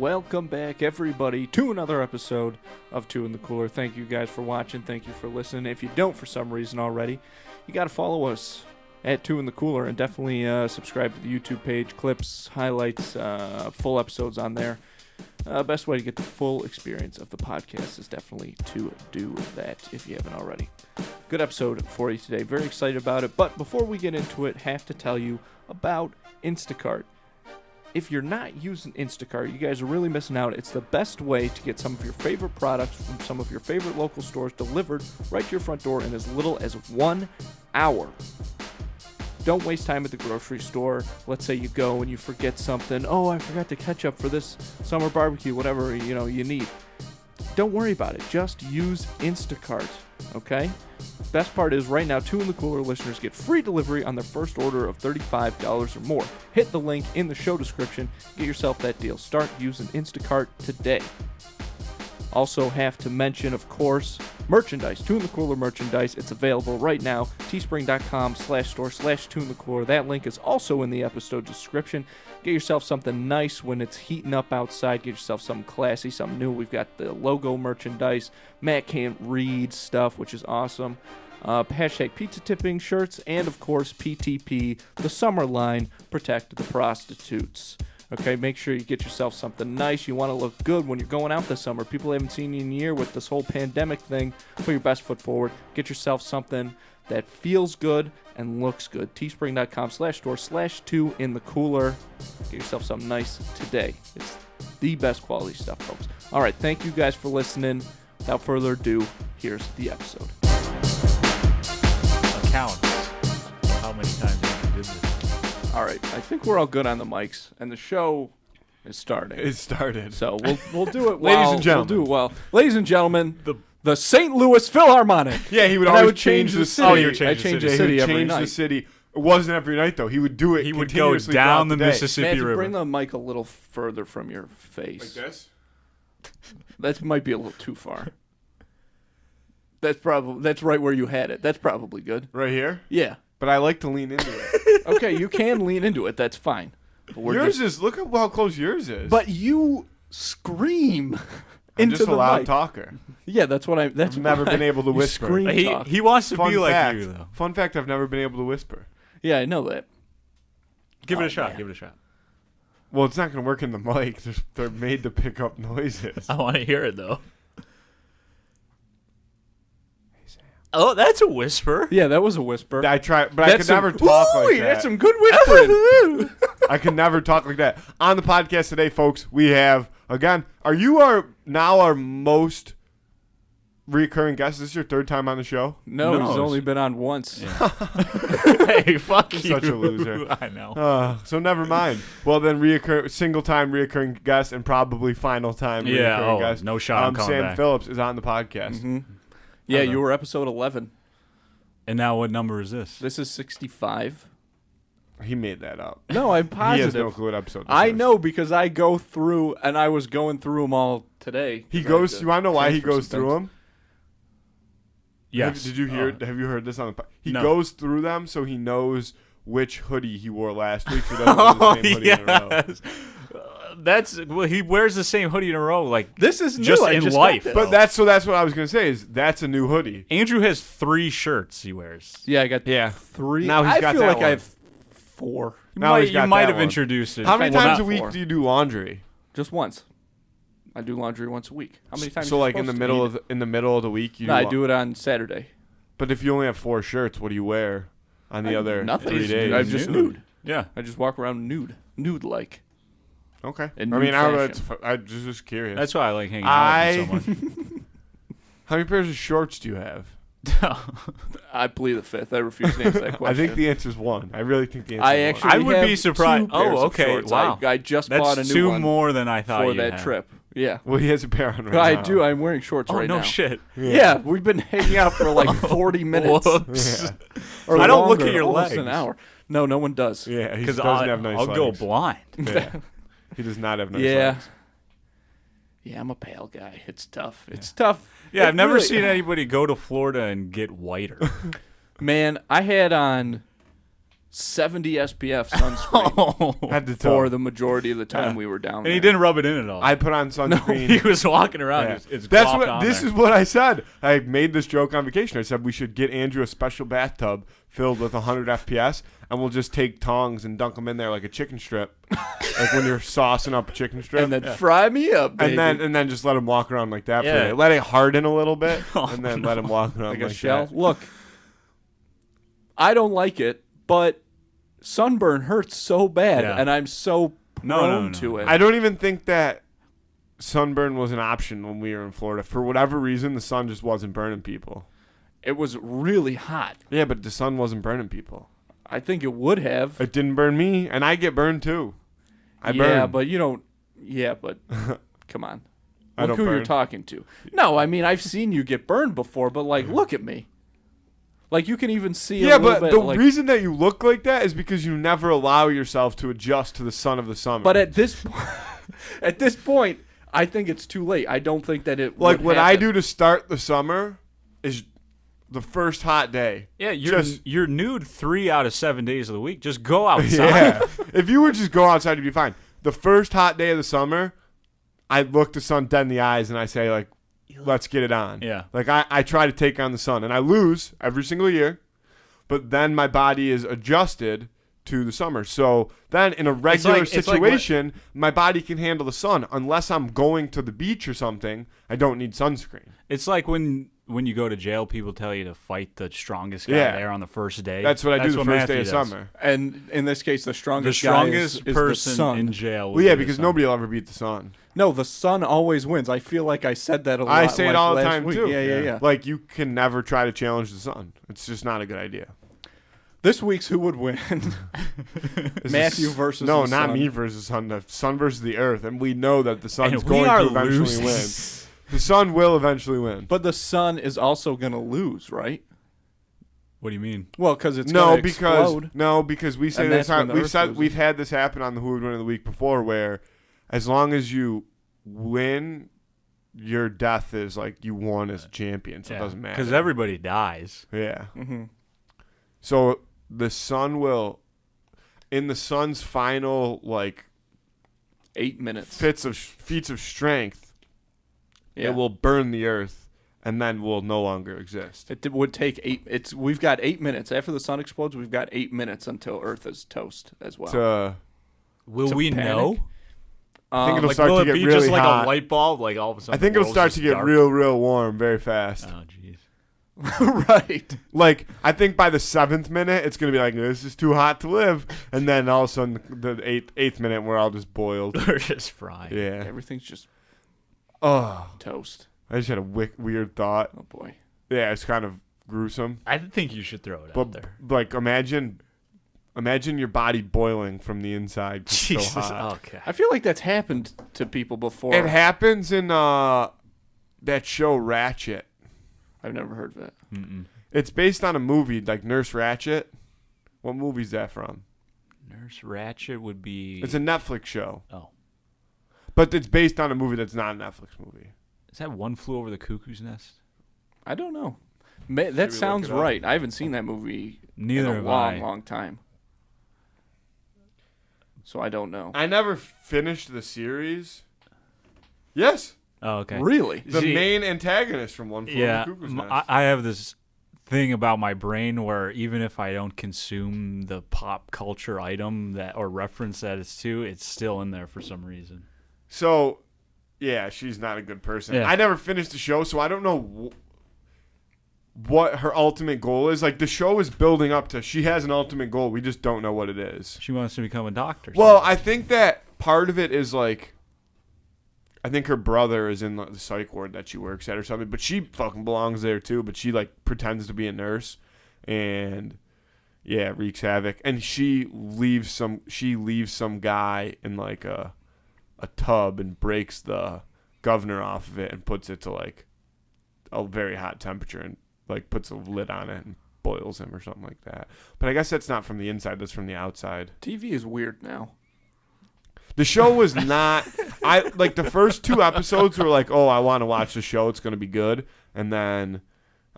welcome back, everybody, to another episode of Two in the Cooler. Thank you guys for watching. Thank you for listening. If you don't, for some reason already, you got to follow us at Two in the Cooler and definitely subscribe to the YouTube page. Clips, highlights, full episodes on there. Best way to get the full experience of the podcast is definitely to do that if you haven't already. Good episode for you today. Very excited about it. But before we get into it, have to tell you about Instacart. If you're not using Instacart, you guys are really missing out. It's the best way to get some of your favorite products from some of your favorite local stores delivered right to your front door in as little as 1 hour. Don't waste time at the grocery store. Let's say you go and you forget something. Oh, I forgot the ketchup for this summer barbecue, whatever you need. Don't worry about it. Just use Instacart, okay? Best part is right now, Two in the Cooler listeners get free delivery on their first order of $35 or more. Hit the link in the show description. Get yourself that deal. Start using Instacart today. Also have to mention, of course, merchandise. Two in the Cooler merchandise. It's available right now. teespring.com/store/Two in the Cooler. That link is also in the episode description. Get yourself something nice when it's heating up outside. Get yourself something classy, something new. We've got the logo merchandise. Matt Can't Read stuff, which is awesome. Hashtag pizza tipping shirts. And, of course, PTP, the summer line, Protect the Prostitutes. Okay, make sure you get yourself something nice. You want to look good when you're going out this summer. People haven't seen you in a year with this whole pandemic thing. Put your best foot forward. Get yourself something that feels good and looks good. teespring.com/store/Two in the Cooler. Get yourself something nice today. It's the best quality stuff, folks. All right, thank you guys for listening. Without further ado, here's the episode. Accounts of how many times you did this. All right, I think we're all good on the mics, and the show is starting. It started. So we'll do it. Ladies and gentlemen. We'll do it well. Ladies and gentlemen, the St. Louis Philharmonic. Yeah, he would And I always would change the city. Oh, you would change I the change city. the city He would every change night. the city. It wasn't every night though. He would do it. He would go continuously down the throughout day. Mississippi Matthew, River. bring the mic a little further from your face. Like this. That might be a little too far. That's right where you had it. That's probably good. Right here. Yeah. But I like to lean into it. Okay, you can lean into it. That's fine. But Look at how close yours is. But you scream I'm into just the a loud mic. talker. Yeah, that's what That's I've never why been able to you whisper. Scream talk. He wants to Fun be like fact. you, though. Fun fact: I've never been able to whisper. Yeah, I know that. Give it Oh, a shot. man. Give it a shot. Well, it's not going to work in the mic. They're made to pick up noises. I want to hear it, though. Oh, that's a whisper. Yeah, that was a whisper. I try, but I could never talk Ooh, like that. That's some good whispering. I can never talk like that. On the podcast today, folks, we have, again, our most recurring guest? Is this your third time on the show? No, he's only been on once. Yeah. Hey, fuck you. Such a loser. I know. So never mind. Well, then single-time reoccurring guest and probably final-time reoccurring guest. No shot on coming Sam back. Phillips is on the podcast. Mm-hmm. Yeah, you were episode 11. And now what number is this? This is 65. He made that up. No, I'm positive. He has no clue what episode this I is. know because I go through, and I was going through them all today. He goes. You want to know why he transfer goes some through things. them? Yes. Did you hear? Have you heard this on the? He No. goes through them so he knows which hoodie he wore last week. So he doesn't wear the same hoodie in a row. He wears the same hoodie in a row, like This is new. just I in just life. got But this. that's what I was gonna say. Is that's a new hoodie? Andrew has 3 shirts he wears. Yeah, I got Yeah. 3. Now he's I got feel that like one. I have 4. Now he's got You might that have one. introduced it. How many Well, times not a week 4. do you do laundry? Just once. I do laundry once a week. How many times? So are you like in the supposed to? middle of the week, you. No, I do it on Saturday. But if you only have 4 shirts, what do you wear on the other Nothing. 3 days? I'm just nude. Yeah. I just walk around nude-like. Okay. In I mean, nude I fashion. I'm just curious. That's why I like hanging out with him so much. How many pairs of shorts do you have? I plead the fifth. I refuse to answer that question. I think the answer is 1. I really think the answer I is actually I would have be surprised. 2 pairs Oh, of okay. shorts. Wow. I just That's bought a new 2 one more than I thought for you that had. trip. Yeah. one. Well, he has a pair on right I now. do. I'm wearing shorts Oh, right no now. shit. Yeah, we've been hanging out for like 40 minutes. Whoops. Yeah. Or I don't look longer, at your almost legs. an hour. No one does. Yeah, he Because doesn't have nice I'll go legs. blind. Yeah. He does not have nice Yeah. legs. Yeah, I'm a pale guy. It's tough. It's tough. Yeah, It I've never really- seen anybody go to Florida and get whiter. Man, I had on 70 SPF sunscreen Head to for toe. the majority of the time Yeah. we were down And there. he didn't rub it in at all. I put on sunscreen. He was walking around. Yeah. It's That's glopped what. on This there. is what I said. I made this joke on vacation. I said we should get Andrew a special bathtub filled with 100 FPS, and we'll just take tongs and dunk them in there like a chicken strip, like when you're saucing up a chicken strip, And then fry me up, baby. and then just let him walk around like that. For a Yeah. minute. Let it harden a little bit, Oh, and then let him walk around like like a shell. that. Look, I don't like it, but sunburn hurts so bad, Yeah. and I'm so prone to it. I don't even think that sunburn was an option when we were in Florida. For whatever reason, the sun just wasn't burning people. It was really hot. Yeah, but the sun wasn't burning people. I think it would have. It didn't burn me, and I get burned too. I yeah, burn. but you don't. Yeah, but come on. I Look don't who you're burn. talking to. No, I mean I've seen you get burned before, but like, look at me. Like you can even see. Yeah, a little but bit, the like, reason that you look like that is because you never allow yourself to adjust to the sun of the summer. But at this, at this point, I think it's too late. I don't think that it. like would what I happen. do to start the summer is the first hot day. Yeah, you're nude 3 out of 7 days of the week. Just go outside. Yeah. If you would just go outside, you'd be fine. The first hot day of the summer, I look the sun dead in the eyes and I say, like, let's get it on. Yeah. Like, I try to take on the sun. And I lose every single year. But then my body is adjusted to the summer. So then in a regular it's like situation, my body can handle the sun. Unless I'm going to the beach or something, I don't need sunscreen. It's like when you go to jail, people tell you to fight the strongest guy Yeah. there on the first day. That's what I do the what first day Matthew of does. summer. And in this case, the The strongest strongest guy is person the sun. in jail. Well, would yeah, be the because sun. nobody will ever beat the sun. No, the sun always wins. I feel like I said that a lot. I say it like, all the last time, week. too. Yeah. Like, you can never try to challenge the sun. It's just not a good idea. This week's who would win? This Matthew is- versus no, the not sun. me versus sun. The sun versus the earth, and we know that the sun's And we going are to eventually losing. win. The sun will eventually win. But the sun is also going to lose, right? What do you mean? Well, because it's no, going to because explode. we say And this that's when time. the We've Earth said loses. we've had this happen on the Who Would Win of the Week before, where as long as you win, your death is like you won as a champion, so it doesn't matter. Because everybody dies. Yeah. Mm-hmm. So the sun will, in the sun's final like 8 minutes. feats of strength, Yeah. it will burn the earth, and then will no longer exist. It would take 8. We've got 8 minutes after the sun explodes. We've got 8 minutes until Earth is toast as well. To, Will To we panic? know? I think it'll Like, start will to it get be really just like hot. a light bulb? Like all of a sudden, I think the it'll world's start just to get dark? real warm very fast. Oh, jeez. right. Like, I think by the 7th minute, it's going to be like, this is too hot to live. And then all of a sudden, the eighth minute, we're all just boiled. They're just fried. Yeah. Everything's just Oh, toast. I just had a weird thought. Oh boy. Yeah, it's kind of gruesome. I think you should throw it But, out there. like, imagine your body boiling from the inside. 'cause it's Jesus. so hot. Okay. I feel like that's happened to people before. It happens in that show Ratchet. I've never heard of that. Mm-mm. It's based on a movie, like Nurse Ratchet. What movie's that from? Nurse Ratchet would be. It's a Netflix show. Oh. But it's based on a movie that's not a Netflix movie. Is that One Flew Over the Cuckoo's Nest? I don't know. we That look sounds it up? right. I haven't seen that movie Neither in a have long, I. long time. So I don't know. I never finished the series. Yes. Oh, okay. Really? The See- main antagonist from One Flew Yeah, Over the Cuckoo's Nest. I have this thing about my brain where even if I don't consume the pop culture item that or reference that it's to, it's still in there for some reason. So, yeah, she's not a good person. Yeah. I never finished the show, so I don't know what her ultimate goal is. Like, the show is building up to she has an ultimate goal. We just don't know what it is. She wants to become a doctor. Well, I think that part of it is like, I think her brother is in the psych ward that she works at or something, but she fucking belongs there too. But she like pretends to be a nurse, and yeah, wreaks havoc. And she leaves some guy in like a tub and breaks the governor off of it and puts it to like a very hot temperature and like puts a lid on it and boils him or something like that. But I guess that's not from the inside; that's from the outside. TV is weird now. The show was not. I like the first 2 episodes were like, oh, I want to watch the show. It's going to be good. And then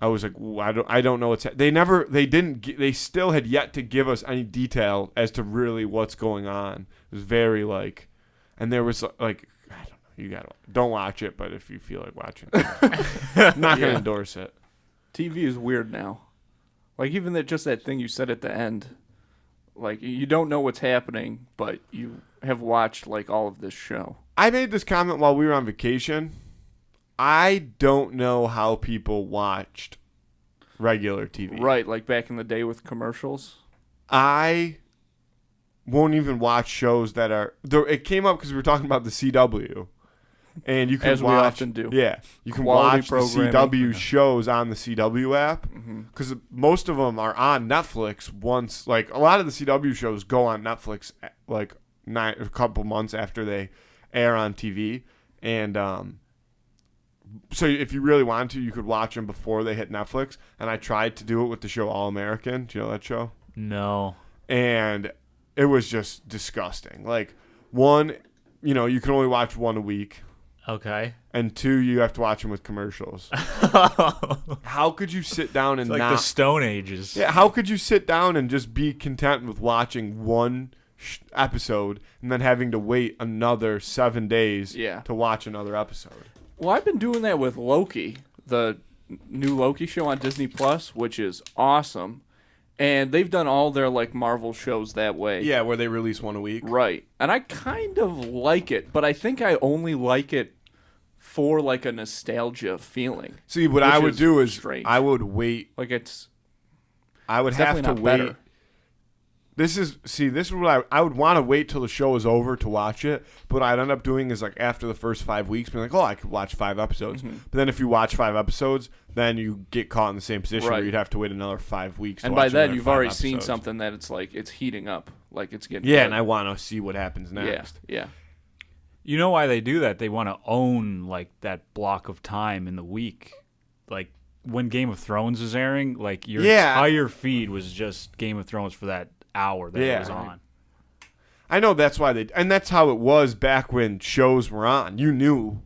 I was like, I don't know what's. They still had yet to give us any detail as to really what's going on. It was very like, and there was like, I don't know. Don't watch it, but if you feel like watching, I'm not gonna endorse it. TV is weird now. Like even just that thing you said at the end, like you don't know what's happening, but you have watched like all of this show. I made this comment while we were on vacation. I don't know how people watched regular TV. Right, like back in the day with commercials. I won't even watch shows that are. It came up because we were talking about the CW, and you can As watch. we often do. Yeah, you can Quality watch the programming. CW shows on the CW app because most of them are on Netflix. Once, like a lot of the CW shows go on Netflix, like a couple months after they air on TV, and so if you really wanted to, you could watch them before they hit Netflix. And I tried to do it with the show All American. Do you know that show? No. And it was just disgusting. Like, one, you can only watch one a week. Okay. And two, you have to watch them with commercials. How could you sit down and It's like the Stone Ages. Yeah, how could you sit down and just be content with watching one episode and then having to wait another 7 days to watch another episode? Well, I've been doing that with Loki, the new Loki show on Disney Plus, which is awesome. And they've done all their like Marvel shows that way. Yeah, where they release one a week. Right. And I kind of like it, but I think I only like it for like a nostalgia feeling. See, what I would do is strange. I would wait. Like I would have to definitely wait. not better. This is what I would want to wait till the show is over to watch it. But what I'd end up doing is like after the first 5 weeks, being like, oh, I could watch 5 episodes. But then if you watch 5 episodes, then you get caught in the same position where you'd have to wait another 5 weeks. And to by watch then, another you've 5 already episodes. seen something that it's like it's heating up, like it's getting. Yeah, good. and I want to see what happens next. Yeah. You know why they do that? They want to own like that block of time in the week. Like when Game of Thrones is airing, like your entire feed was just Game of Thrones for that hour that it was on. I know that's why and that's how it was back when shows were on. You knew,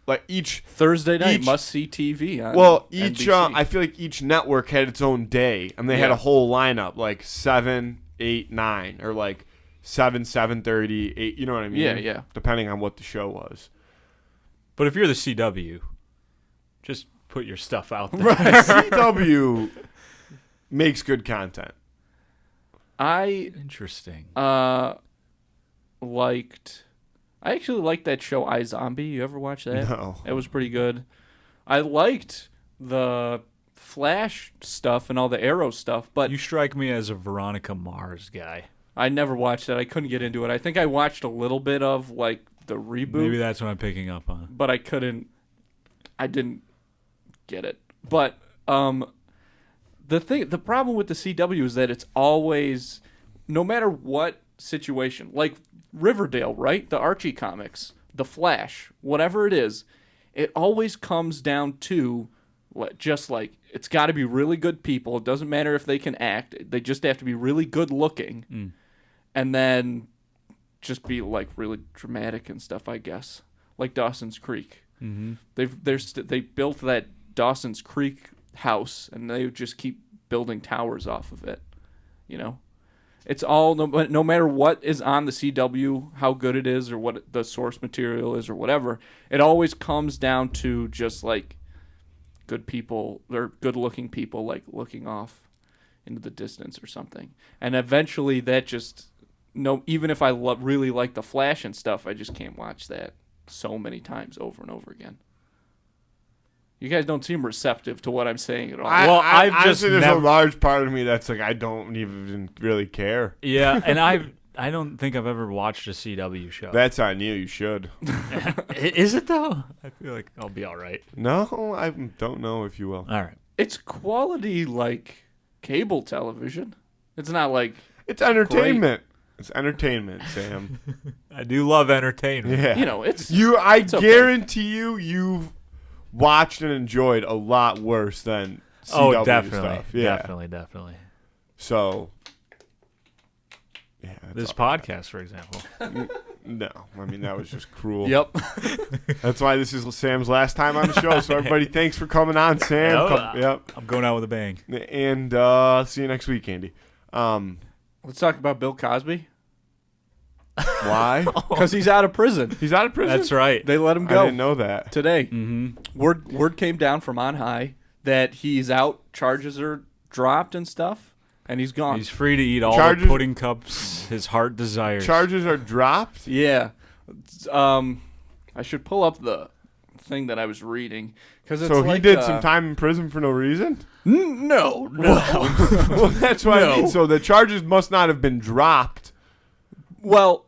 like each Thursday night must see TV. On each NBC. I feel like each network had its own day, and they had a whole lineup like 7, 8, 9, or like 7, 7:30, 8. You know what I mean? Yeah. Depending on what the show was. But if you're the CW, just put your stuff out there. Right. CW makes good content. Interesting. I actually liked that show iZombie. You ever watch that? No. It was pretty good. I liked the Flash stuff and all the Arrow stuff, but You strike me as a Veronica Mars guy. I never watched that. I couldn't get into it. I think I watched a little bit of like the reboot. Maybe that's what I'm picking up on. But I didn't get it. But the problem with the CW is that it's always, no matter what situation, like Riverdale, right? The Archie comics, The Flash, whatever it is, it always comes down to just like it's got to be really good people. It doesn't matter if they can act. They just have to be really good looking. And then just be like really dramatic and stuff, I guess. Like Dawson's Creek. Mm-hmm. They built that Dawson's Creek house, and they just keep building towers off of it. It's all no matter what is on the CW, how good it is, or what the source material is, or whatever. It always comes down to just like good people or good-looking people, like looking off into the distance or something. And eventually, that just even if I really like the Flash and stuff, I just can't watch that so many times over and over again. You guys don't seem receptive to what I'm saying at all. I've just there's a large part of me that's like I don't even really care. Yeah, and I don't think I've ever watched a CW show. That's on you. You should. Is it though? I feel like I'll be all right. No, I don't know if you will. All right. It's quality like cable television. It's not like it's entertainment. It's entertainment, Sam. I do love entertainment. Yeah. it's I guarantee you've watched and enjoyed a lot worse than CW stuff. Yeah. Definitely. So, yeah. This podcast, for example. No, I mean, that was just cruel. Yep. That's why this is Sam's last time on the show. So everybody, thanks for coming on, Sam. Yep. I'm going out with a bang. And see you next week, Andy. Let's talk about Bill Cosby. Why? Because he's out of prison. He's out of prison? That's right. They let him go. I didn't know that. Today. Mm-hmm. Word came down from on high that he's out, charges are dropped and stuff, and he's gone. He's free to eat all the pudding cups his heart desires. Charges are dropped? Yeah. I should pull up the thing that I was reading. So he did some time in prison for no reason? No. Well, that's what I mean. So the charges must not have been dropped. Well,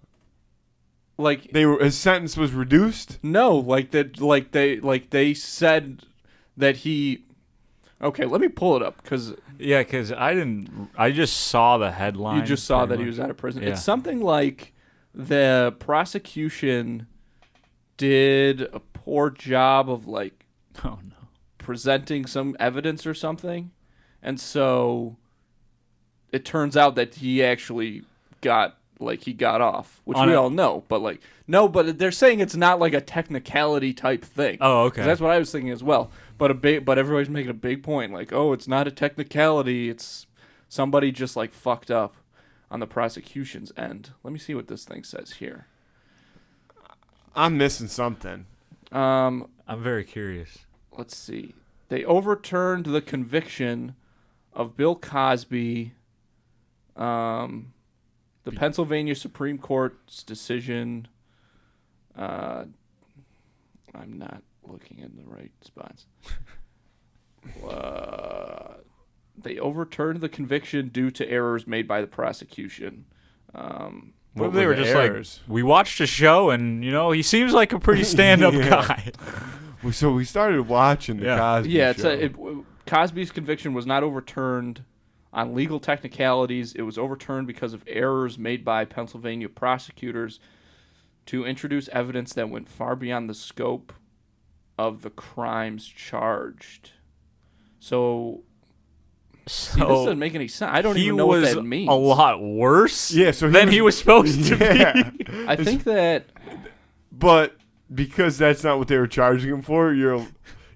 like his sentence was reduced? No, they said that he. Okay, let me pull it up because I just saw the headline. You just saw that he was out of prison. Yeah. It's something like the prosecution did a poor job of presenting some evidence or something, and so it turns out that he actually got off, which we all know, but but they're saying it's not like a technicality type thing. Oh, okay. That's what I was thinking as well. But everybody's making a big point, it's not a technicality. It's somebody just fucked up on the prosecution's end. Let me see what this thing says here. I'm missing something. I'm very curious. Let's see. They overturned the conviction of Bill Cosby. The Pennsylvania Supreme Court's decision. I'm not looking in the right spots. They overturned the conviction due to errors made by the prosecution. What they were just errors? We watched a show, and he seems like a pretty stand-up guy. So we started watching the Cosby show. Cosby's conviction was not overturned on legal technicalities. It was overturned because of errors made by Pennsylvania prosecutors to introduce evidence that went far beyond the scope of the crimes charged. So this doesn't make any sense. I don't even know what that means. He was a lot worse than he was supposed to be. I think that... But because that's not what they were charging him for,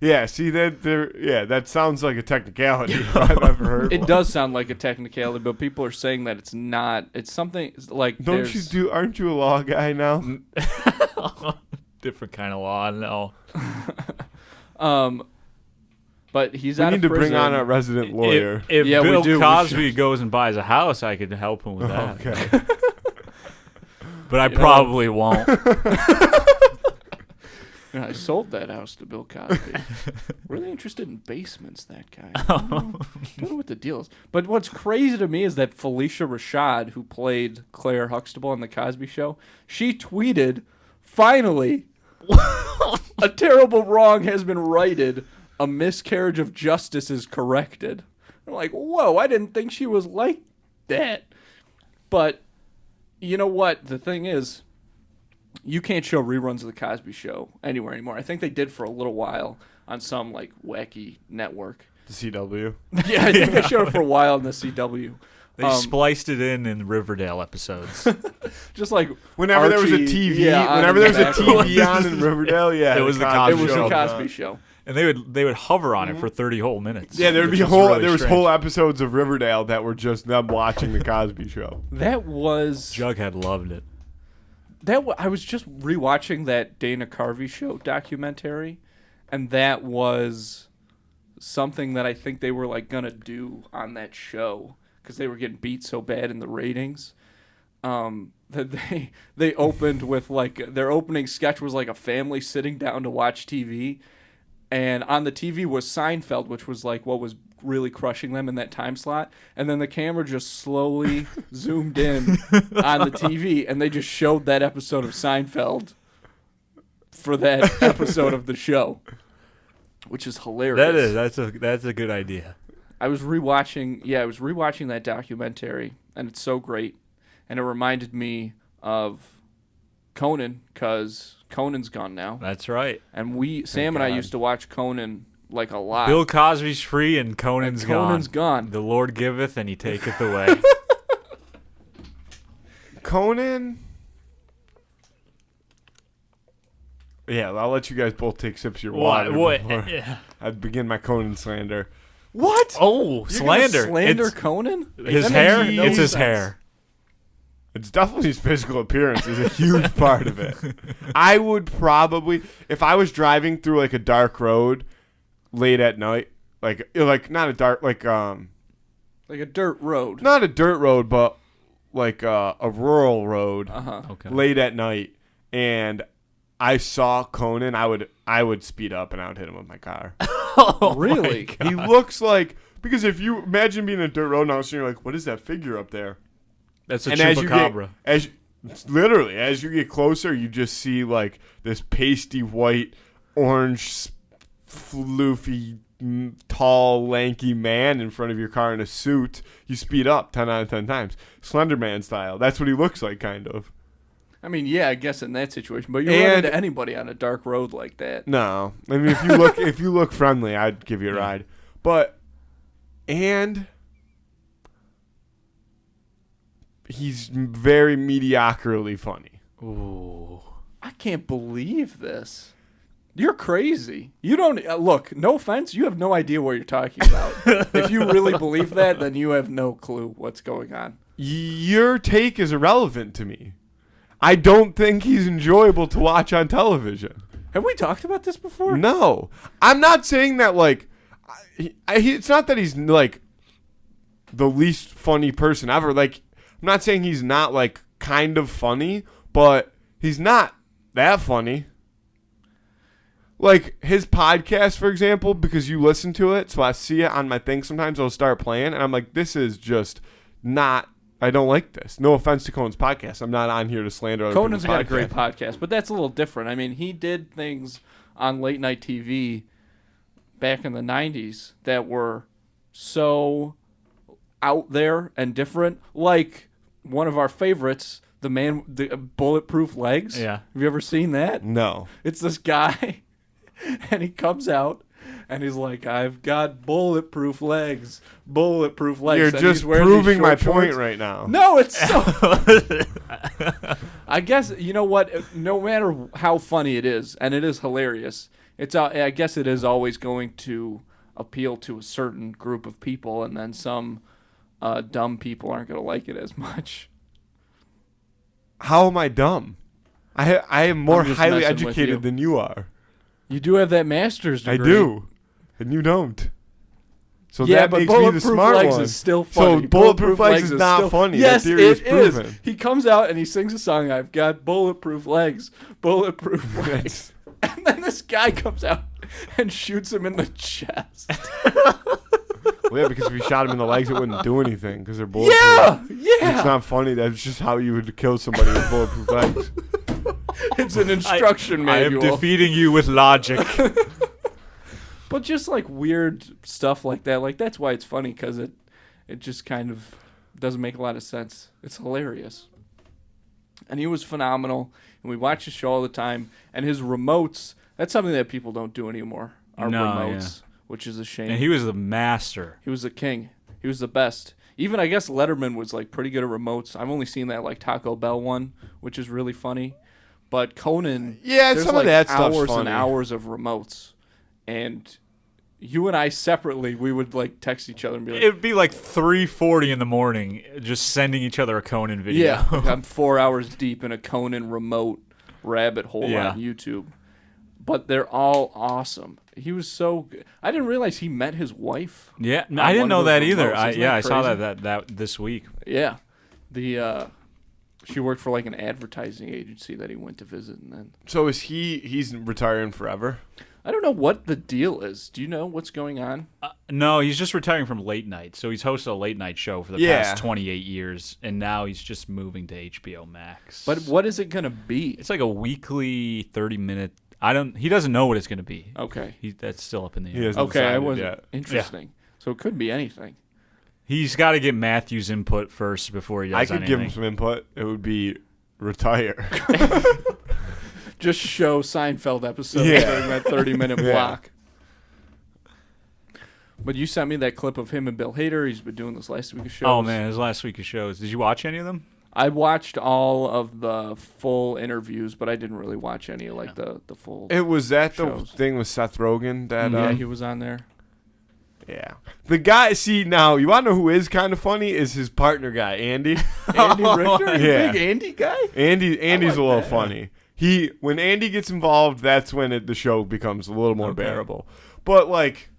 that sounds like a technicality I've ever heard. It does sound like a technicality, but people are saying that it's not. It's something like. Aren't you a law guy now? Different kind of law, no. But he's we out of prison. We need to bring on a resident lawyer. If Bill Cosby goes and buys a house, I could help him with that. Okay. But I probably won't. I sold that house to Bill Cosby. Really interested in basements, that guy. I don't know what the deal is. But what's crazy to me is that Felicia Rashad, who played Claire Huxtable on The Cosby Show, she tweeted, "Finally, a terrible wrong has been righted. A miscarriage of justice is corrected." I'm like, whoa, I didn't think she was like that. But you know what? The thing is, you can't show reruns of The Cosby Show anywhere anymore. I think they did for a little while on some wacky network. The CW? Yeah, I think they showed it for a while on the CW. They spliced it in Riverdale episodes. Just like whenever Archie, there was a TV, whenever there was a TV on in Riverdale, it was the Cosby Show. And they would hover on it for 30 whole minutes. Yeah, there was whole episodes of Riverdale that were just them watching the Cosby Show. Jughead loved it. I was just rewatching that Dana Carvey Show documentary, and that was something that I think they were gonna do on that show because they were getting beat so bad in the ratings. That they opened with their opening sketch was a family sitting down to watch TV, and on the TV was Seinfeld, which was what was really crushing them in that time slot, and then the camera just slowly zoomed in on the TV, and they just showed that episode of Seinfeld for that episode of the show, which is hilarious. That's a good idea. I was rewatching that documentary, and it's so great, and it reminded me of Conan because Conan's gone now. That's right. And Sam and I used to watch Conan a lot. Bill Cosby's free and Conan's gone. The Lord giveth and he taketh away. Conan, Yeah, I'll let you guys both take sips of your water before I begin my Conan slander. What? Oh, You're slander. Slander Conan? His hair? It's his hair. It's definitely his physical appearance is a huge part of it. I would probably, if I was driving through like a dark road late at night, like not a dark, like a dirt road. Not a dirt road, but like a rural road Okay. late at night, and I saw Conan, I would speed up and I would hit him with my car. Oh, really? He looks like, because if you imagine being in a dirt road and all of a sudden you're like, what is that figure up there? That's a chupacabra. Literally, as you get closer, you just see like this pasty white, orange, floofy, tall, lanky man in front of your car in a suit. You speed up 10 out of 10 times. Slender Man style. That's what he looks like, kind of. I mean, yeah, I guess in that situation, but you run into anybody on a dark road like that. No, I mean if you look friendly, I'd give you a ride. But he's very mediocrely funny. Ooh, I can't believe this. You're crazy. You don't look. No offense, you have no idea what you're talking about. If you really believe that, then you have no clue what's going on. Your take is irrelevant to me. I don't think he's enjoyable to watch on television. Have we talked about this before? No. I'm not saying that, like, it's not that he's, like, the least funny person ever. Like, I'm not saying he's not, like, kind of funny, but he's not that funny. Like, his podcast, for example, because you listen to it, so I see it on my thing sometimes, I'll start playing, and I'm like, this is just not... I don't like this. No offense to Conan's podcast. I'm not on here to slander other Conan's people's got a great podcast, but that's a little different. I mean, he did things on late night TV back in the 90s that were so out there and different. Like one of our favorites, the Bulletproof Legs. Yeah. Have you ever seen that? No. It's this guy, and he comes out. And he's like, I've got bulletproof legs. Bulletproof legs. You're and just proving my point right now. No, it's so... I guess, you know what? No matter how funny it is, and it is hilarious, I guess it is always going to appeal to a certain group of people, and then some dumb people aren't going to like it as much. How am I dumb? I am more highly messing with you. educated than you are. You do have that master's degree. I do. And you don't. So yeah, that but makes me the smart legs one. Is still funny. So bulletproof legs is not still funny. Yes, that theory is it is. proven. He comes out and he sings a song. I've got bulletproof legs. Bulletproof legs. And then this guy comes out and shoots him in the chest. Well, yeah, because if you shot him in the legs, it wouldn't do anything because they're bulletproof. Yeah. It's not funny. That's just how you would kill somebody with bulletproof legs. It's an instruction manual. I am defeating you with logic. But just like weird stuff like that, like that's why it's funny, because it just kind of doesn't make a lot of sense. It's hilarious. And he was phenomenal, and we watch his show all the time. And his remotes, that's something that people don't do anymore, remotes, which is a shame. And he was the master. He was the king. He was the best. Even, I guess, Letterman was like pretty good at remotes. I've only seen that like Taco Bell one, which is really funny. But Conan, there's some of that stuff's hours funny. and hours of remotes. And you and I separately, we would like text each other and be like, It'd be like 3:40 in the morning, just sending each other a Conan video. yeah, I'm 4 hours deep in a Conan remote rabbit hole on YouTube. But they're all awesome. He was so good. I didn't realize he met his wife. Yeah, I didn't know that either. I saw crazy? that this week. Yeah. She worked for like an advertising agency that he went to visit, and then. So he's retiring forever? I don't know what the deal is. Do you know what's going on? No, he's just retiring from late night. So he's hosted a late night show for the past 28 years, and now he's just moving to HBO Max. But what is it going to be? It's like a weekly 30-minute. He doesn't know what it's going to be. Okay. That's still up in the He air. hasn't Okay, I decided wasn't. yet. Interesting. So it could be anything. He's got to get Matthew's input first before he does I could anything. give him some input. It would be retire. Just show Seinfeld episodes Yeah. during that 30-minute Yeah. block. But you sent me that clip of him and Bill Hader. He's been doing this last week of shows. Oh, man, his last week of shows. Did you watch any of them? I watched all of the full interviews, but I didn't really watch any of the full. It was that shows. the thing with Seth Rogen that Yeah, he was on there. Yeah. The guy, see, now, you want to know who is kind of funny? Is his partner guy, Andy. Andy Richter? Yeah. Big Andy guy? Andy's like a little that. funny. When Andy gets involved, that's when the show becomes a little more bearable. But, like,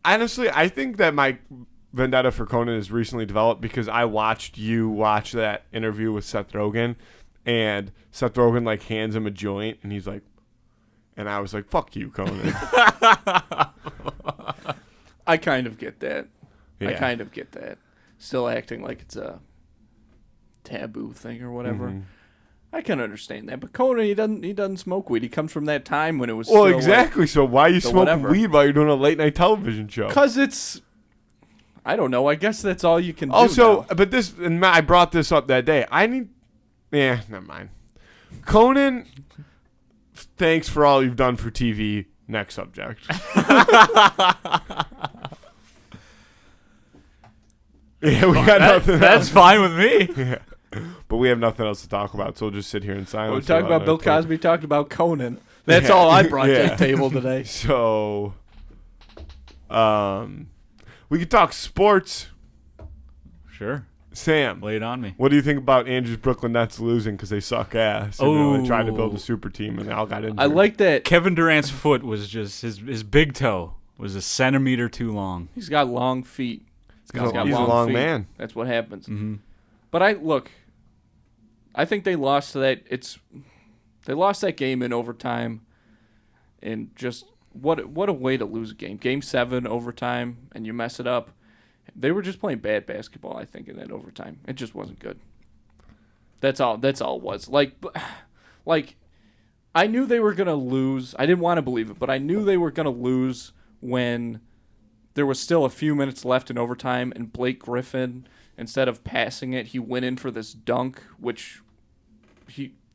honestly, I think that my vendetta for Conan has recently developed because I watched you watch that interview with Seth Rogen, and Seth Rogen, like, hands him a joint, and he's like, and I was like, fuck you, Conan. I kind of get that. Yeah. I kind of get that. Still acting like it's a taboo thing or whatever. Mm-hmm. I can understand that. But Conan, he doesn't smoke weed. He comes from that time when it was Well, still exactly. So why are you smoking whatever. weed while you're doing a late night television show? Because it's, I don't know. I guess that's all you can do Also, now. but this, and I brought this up that day. Never mind. Conan, thanks for all you've done for TV. Next subject. Yeah, we got nothing. That's fine with me. Yeah. But we have nothing else to talk about, so we'll just sit here in silence. We talked about Bill Cosby, talked about Conan. That's Yeah. all I brought to Yeah. the table today. So, we could talk sports. Sure. Sam, Lay it on me. what do you think about Andrew's Brooklyn Nets losing because they suck ass? And, they tried to build a super team and they all got injured. I like that. Kevin Durant's foot was just his big toe was a centimeter too long. He's got long feet. He's a long long feet. man. That's what happens. Mm-hmm. But I think they lost to that. They lost that game in overtime, and just what a way to lose a game. Game 7 overtime, and you mess it up. They were just playing bad basketball, I think, in that overtime. It just wasn't good. That's all it was. Like I knew they were gonna lose. I didn't want to believe it, but I knew they were gonna lose when there was still a few minutes left in overtime, and Blake Griffin, instead of passing it, he went in for this dunk, which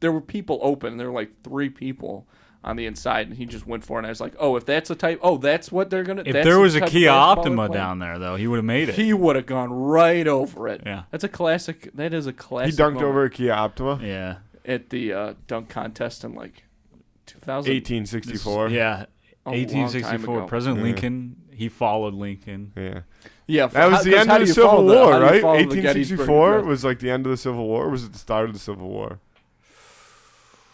there were people open. There were like 3 people on the inside, and he just went for it. And I was like, oh, if that's the type, that's what they're going to. If there was a Kia Optima down there, though, he would have made it. He would have gone right over it. Yeah. That's a classic. That is a classic. He dunked moment over a Kia Optima. Yeah. at the dunk contest in like 2000. 1864. Yeah. A long time 1864. ago. President Yeah. Lincoln, he followed Lincoln. Yeah. Yeah, That was the end of the Civil War, right? 1864 was like the end of the Civil War, or was it the start of the Civil War?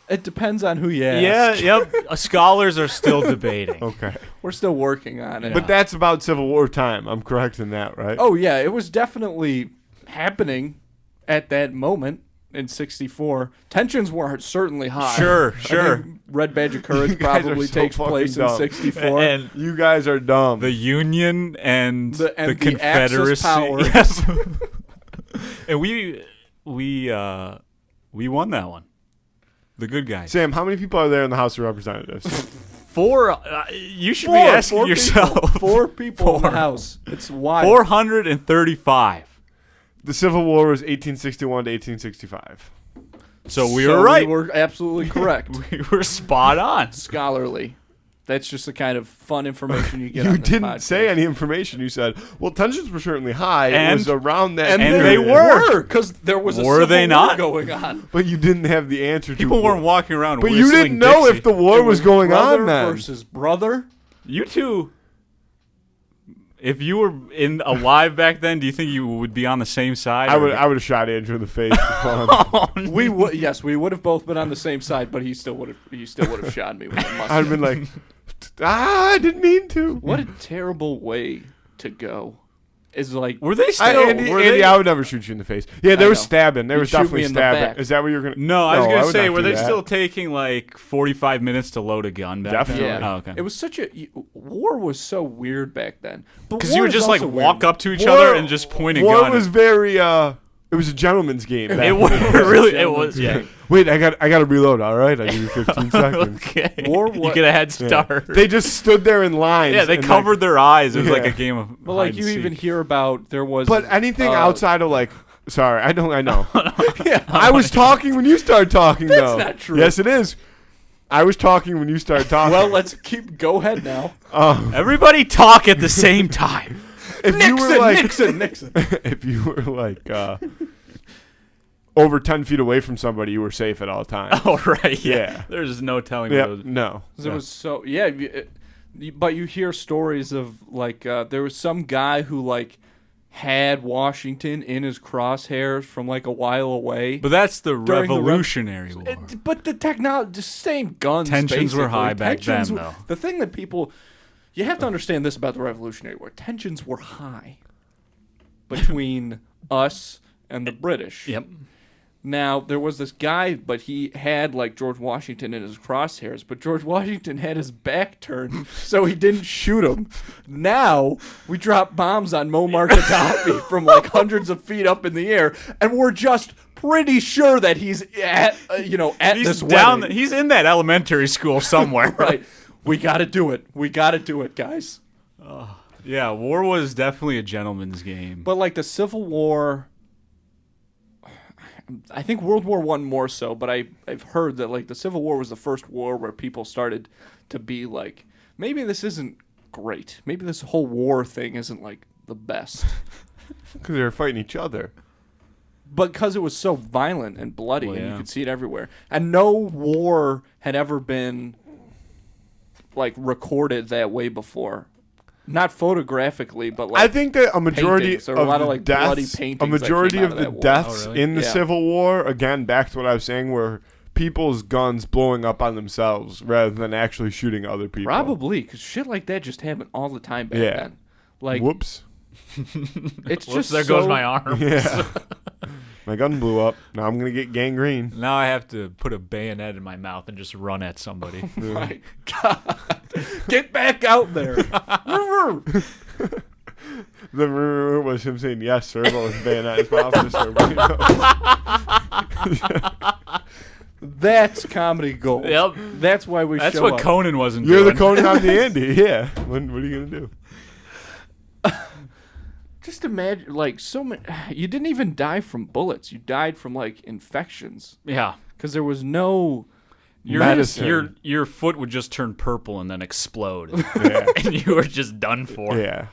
It depends on who you ask. Yeah, yep. Scholars are still debating. Okay. We're still working on it. But that's about Civil War time. I'm correct in that, right? Oh, yeah, it was definitely happening at that moment in 64. Tensions were certainly high. Sure, I sure. think Red Badge of Courage You guys are probably so takes fucking place dumb. in 64. And You guys are dumb. the Union and The Confederacy. Axis powers. Yes. And we won that one. The good guys. Sam, how many people are there in the House of Representatives? 4. You should be asking Four yourself. People, 4 people in the Four. house. It's wild. 435. The Civil War was 1861 to 1865. So we were right. We were absolutely correct. We were spot on. Scholarly. That's just the kind of fun information you get You on this didn't podcast. say any information. You said, well, tensions were certainly high. It And- was around that And, And they period. were. because there was a Were civil they war not? going on. But you didn't have the answer to People it. weren't walking around But you whistling didn't know Dixie. if the war It was going brother on then. versus brother. You two, if you were alive back then, do you think you would be on the same side? I or- would have shot Andrew in the face for fun. We would we would have both been on the same side, but he still would have shot me with a Mustang. I'd have been like, I didn't mean to. What a terrible way to go. Is like Were they still? Andy, were Andy, they, I would never shoot you in the face. Yeah, there I was know. stabbing. There You'd was shoot me definitely in the stabbing. back. Is that what you're going to... no, I was I gonna would say, not were do they that. still taking like 45 minutes to load a gun back Definitely. then? yeah. Oh, okay. It was such a war was so weird back then. Because you would just like walk up to each War- other and just point a War gun. was very... it was a gentleman's game. back it was then. really. It was. Yeah. Wait, I got to reload. All right, I give you 15 seconds. Okay. War You wa- get a head Yeah. start. They just stood there in lines. Yeah, they and, covered their eyes. It was like Yeah. a game of. Well, like hide you and even seek. hear about there was. But anything outside of like... Sorry, I know. yeah, I was talking when you started talking, though. not true. Yes, it is. I was talking when you started talking. well, let's go ahead now. Everybody talk at the same time. if you were like, Nixon. if you were like over 10 feet away from somebody, you were safe at all times. Oh, right. Yeah. There's no telling. Yep. No. It was so but you hear stories of like there was some guy who like had Washington in his crosshairs from like a while away. But that's the Revolutionary War. But the technology, the same guns. Tensions were basically. high back then, though. The thing that people, you have to understand this about the Revolutionary War: tensions were high between us and the British. Yep. Now, there was this guy, but he had, like, George Washington in his crosshairs, but George Washington had his back turned, so he didn't shoot him. Now, we drop bombs on Muammar Gaddafi from, like, hundreds of feet up in the air, and we're just pretty sure that he's at this wedding. He's in that elementary school somewhere. Right. We got to do it. We got to do it, guys. Yeah, war was definitely a gentleman's game. But, like, the Civil War... I think World War I more so, but I've heard that like the Civil War was the first war where people started to be like, maybe this isn't great. Maybe this whole war thing isn't like the best. Because they were fighting each other. But because it was so violent and bloody, and you could see it everywhere. And no war had ever been like recorded that way before. Not photographically, but like I think that a majority of like bloody deaths, paintings. a majority of the deaths really? in the Civil War, again, back to what I was saying, were people's guns blowing up on themselves rather than actually shooting other people. Probably, because shit like that just happened all the time back then. Like, whoops. It's just there goes my arm. Yeah. My gun blew up. Now I'm going to get gangrene. Now I have to put a bayonet in my mouth and just run at somebody. Oh my God. Get back out there. The rumor was him saying, yes, sir, but with a bayonet in his mouth. Just so That's comedy gold. Yep. That's why we That's show what up. Conan wasn't You're doing. the Conan, I'm the Andy. Yeah. What are you going to do? Just imagine, like, so many. You didn't even die from bullets. You died from, like, infections. Yeah. Because there was no medicine. Your foot would just turn purple and then explode. Yeah. And you were just done for. Yeah.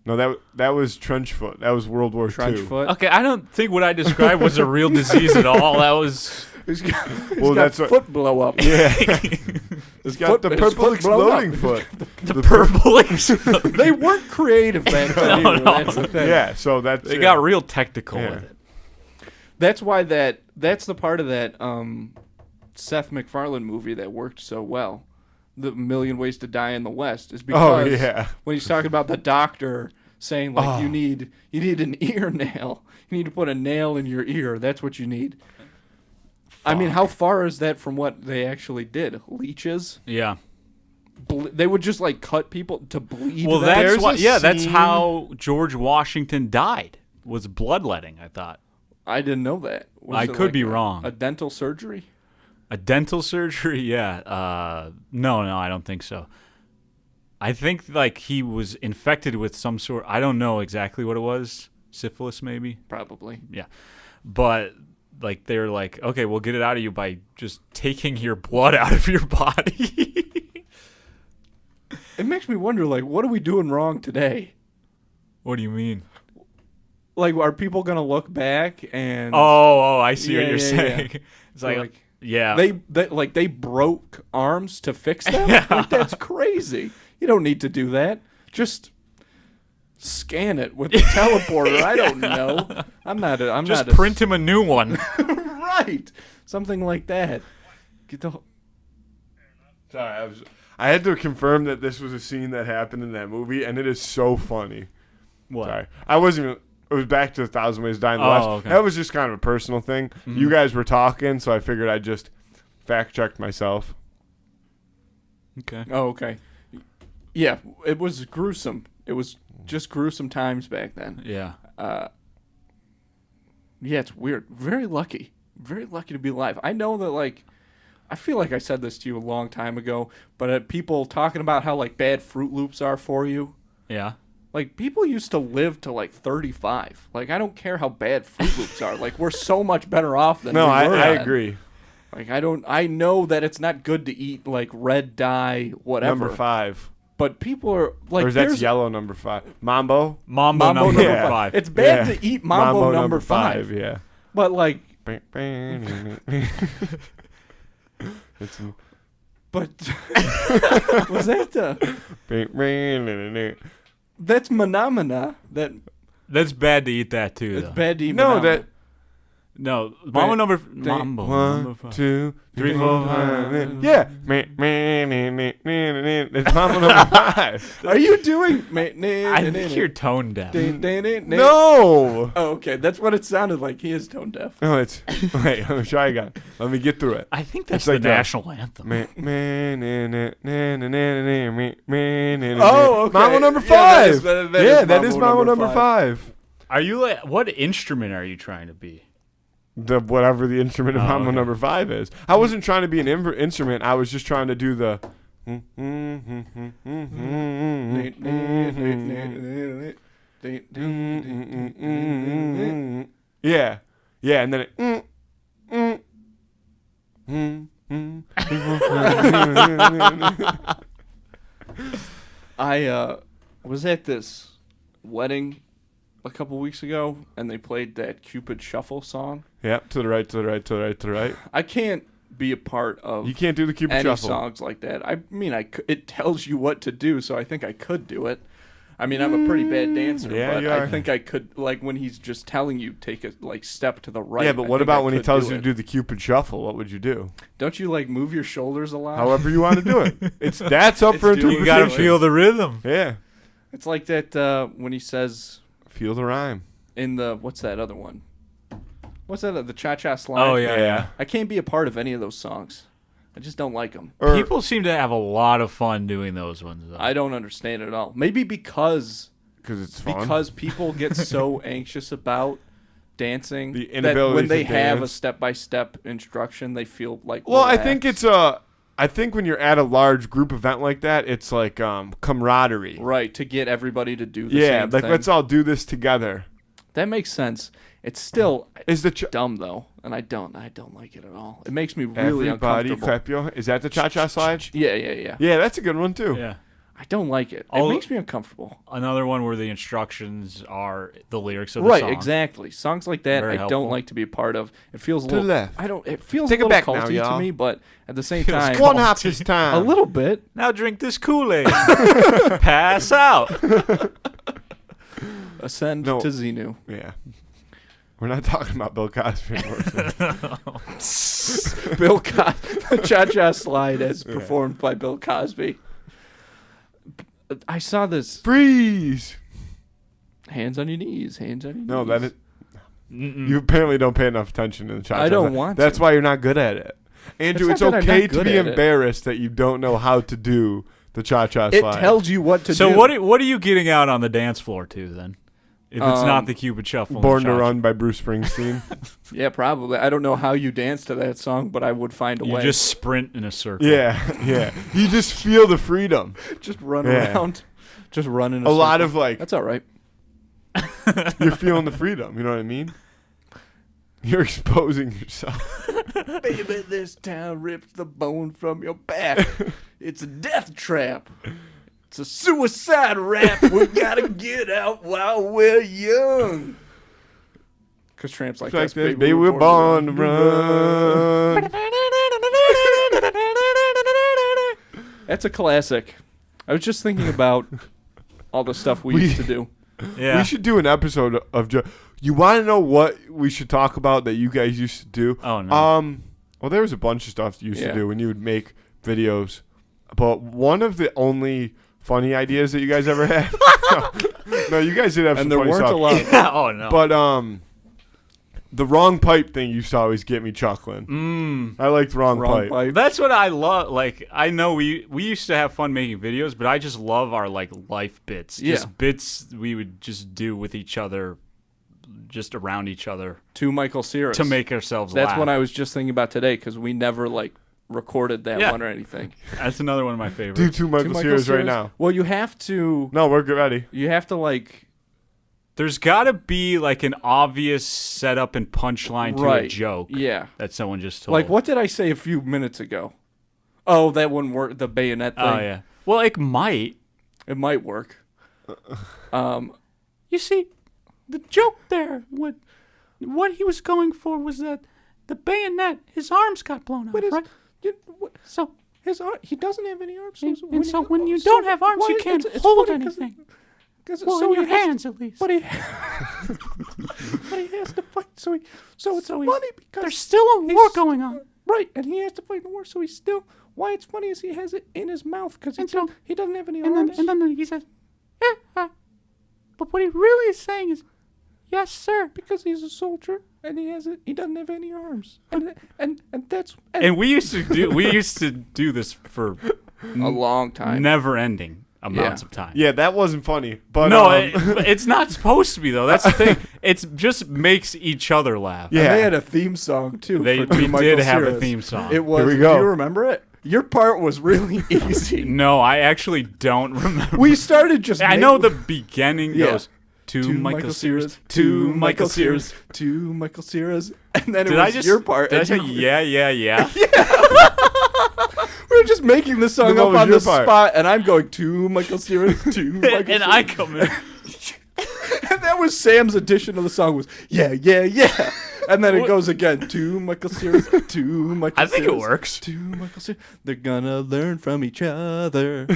No, that was trench foot. That was World War trench II. foot. Okay, I don't think what I described was a real disease at all. That was... He's got that's foot blow up. Yeah. He's got the purple exploding foot. The purple exploding. They weren't creative back then. No. That's the thing. Yeah, so They got real technical with it. That's why that's the part of that Seth MacFarlane movie that worked so well. The Million Ways to Die in the West is because when he's talking about the doctor saying like you need an ear nail. You need to put a nail in your ear. That's what you need. I mean, how far is that from what they actually did? Leeches? Yeah. They would just like cut people to bleed. Well, them? that's how George Washington died. Was bloodletting, I thought. I didn't know that. I could be wrong. A dental surgery? A dental surgery? Yeah. No, I don't think so. I think like he was infected with some sort. I don't know exactly what it was. Syphilis, maybe. Probably. Yeah, but like they're like, okay, we'll get it out of you by just taking your blood out of your body. It makes me wonder, like, what are we doing wrong today? What do you mean? Like, are people gonna look back and? Oh, I see what you're saying. Yeah. It's like yeah, they broke arms to fix them. Yeah. Like, that's crazy. You don't need to do that. Just scan it with the teleporter. I don't know. I'm just not print him a new one. Right. Something like that. Sorry, I had to confirm that this was a scene that happened in that movie, and it is so funny. What? Sorry. I wasn't even... It was back to 1,000 Ways to Die in the West. Okay. That was just kind of a personal thing. Mm-hmm. You guys were talking, so I figured I'd just fact-check myself. Okay. Oh, okay. Yeah, it was gruesome. It was just gruesome times back then. Yeah. Yeah, it's weird. Very lucky. Very lucky to be alive. I know that, like, I feel like I said this to you a long time ago, but people talking about how, like, bad Fruit Loops are for you. Yeah. Like, people used to live to, like, 35. Like, I don't care how bad Fruit Loops are. Like, we're so much better off than we were. I agree. Like, I know that it's not good to eat, like, red dye, whatever. Number 5. But people are, like... Or is that yellow number 5? Mambo number 5. It's bad to eat Mambo number 5. Yeah. But, like, It's But was that that's Manamana. That's bad to eat that too. It's Though. bad to eat. no Manamana. that. No, Mambo number Mambo. number 1, five. 2, 3, 4, 5. Yeah. It's Mama number 5. Are you doing? I think you're tone deaf. No. Oh, okay. That's what it sounded like. He is tone deaf. No, it's. Wait, let me try again. Let me get through it. I think that's It's the like national anthem. Oh, okay. Mama number 5. That is Mama number 5. Are you like? What instrument are you trying to be? Whatever the instrument of Mama okay. number 5 is. I wasn't trying to be an instrument. I was just trying to do the. Yeah, yeah, and then it. I was at this wedding a couple weeks ago, and they played that Cupid Shuffle song. Yeah, to the right, to the right, to the right, to the right. I can't be a part of. You can't do the Cupid any Shuffle. songs like that. I mean, it tells you what to do, so I think I could do it. I mean, I'm a pretty bad dancer, Yeah, but you I are. think I could. Like when he's just telling you take a step to the right. Yeah, but I what think about I when he could tells you it. to do the Cupid Shuffle? What would you do? Don't you like move your shoulders a lot? However you want to do it. That's up for It's doing- You gotta interpretation. feel the rhythm. Yeah, It's like that when he says feel the rhyme. in the what's that other one? What's that? The Cha Cha Slide. Oh yeah, Yeah. yeah. I can't be a part of any of those songs. I just don't like them. Or, People seem to have a lot of fun doing those ones. Though. I don't understand it at all. Maybe because it's fun. people get so anxious about dancing The that inability when they to have a dance. step-by-step instruction, they feel like Well, I relaxed. think it's I think when you're at a large group event like that, it's like camaraderie. right to get everybody to do the Yeah, same like thing. let's all do this together. That makes sense. It's still Is the dumb though, and I don't like it at all. It makes me really everybody uncomfortable. clap your? Is that the cha-cha slide? Yeah. Yeah, that's a good one too. Yeah. I don't like it. All- It makes me uncomfortable. Another one where the instructions are the lyrics of the Right, song. exactly. Songs like that, Very I helpful. don't like to be a part of. It feels a To the little. left. I don't. It feels Take a it little back now, culty y'all. to me, but at the same Feels time, One hop this time. a little bit. Now drink this Kool-Aid. Pass out. Ascend No. to Xenu. Yeah. We're not talking about Bill Cosby anymore. Bill Cosby, Cha Cha Slide as performed by Bill Cosby. I saw this. Freeze. Hands on your knees. Hands on your No, knees. that is. Mm-mm. You apparently don't pay enough attention to the cha-cha. I don't want That's to. why you're not good at it. Andrew, It's it's not that I'm okay not to good be at it. embarrassed that you don't know how to do the cha-cha It slide. tells you what to So do. what are you getting out on the dance floor to then? If it's not the Cupid Shuffle. and Born to cha-cha. Run by Bruce Springsteen. Yeah, probably. I don't know how you dance to that song, but I would find a You way. just sprint in a circle. yeah. You just feel the freedom. Just run Yeah. around. Just run in A lot of like, That's all right. you're feeling the freedom. You know what I mean? You're exposing yourself. Baby, this town rips the bone from your back. It's a death trap. It's a suicide rap. We gotta get out while we're young. Cause Tramp's like It's like this. this, baby, we're born to run. That's a classic. I was just thinking about all the stuff we used to do. Yeah. We should do an episode of you want to know what we should talk about that you guys used to do? Oh, no. Well, there was a bunch of stuff you used Yeah. to do when you would make videos, but one of the only funny ideas that you guys ever had. no, you guys did have some And there funny weren't stuff. a lot. Yeah, oh no. But the wrong pipe thing used to always get me chuckling. I liked wrong pipe. That's what I love. Like, I know we used to have fun making videos, but I just love our like life bits. Yeah. Just bits we would just do with each other, just around each other To Michael Cera. to make ourselves That's laugh. what I was just thinking about today because we never like recorded that Yeah. one or anything. That's another one of my favorites. Do two Michael Cera's right now. Well, you have to. No, we're ready. You have to like. There's got to be like an obvious setup and punchline to a Right. joke Yeah. that someone just told. Like, what did I say a few minutes ago? Oh, that wouldn't work. The bayonet thing. Oh yeah. Well, it might. It might work. You see, the joke there, what he was going for was that the bayonet, his arms got blown off, right? So he doesn't have any arms. So when you don't have arms, you can't hold anything. Well, in your hands, at least. But he has to fight. So it's funny because there's still a war going on. Right, and he has to fight in the war. So he's still. Why it's funny is he has it in his mouth because he doesn't have any arms. And then he says, "Yeah." But what he really is saying is, "Yes, sir," because he's a soldier and he has it. He doesn't have any arms, and that's. And we used to do this for a long time, never-ending amounts of time. Yeah, that wasn't funny. But no, it's not supposed to be though. That's the thing. It just makes each other laugh. Yeah, and they had a theme song too. We did have a theme song. It was. Here we go. Do you remember it? Your part was really easy. No, I actually don't remember. We started just. I know the beginning goes to Michael Cera's, to Michael Cera's, to Michael Cera's, and then your part. Did I say yeah? Yeah. We were just making the song up on the spot, and I'm going to Michael Cera's, to Michael Cera's. And I come in. And that was Sam's addition of the song was yeah. And then it goes again to Michael Cera's, to Michael Cera's. I think it works. To Michael Cera's. They're gonna learn from each other.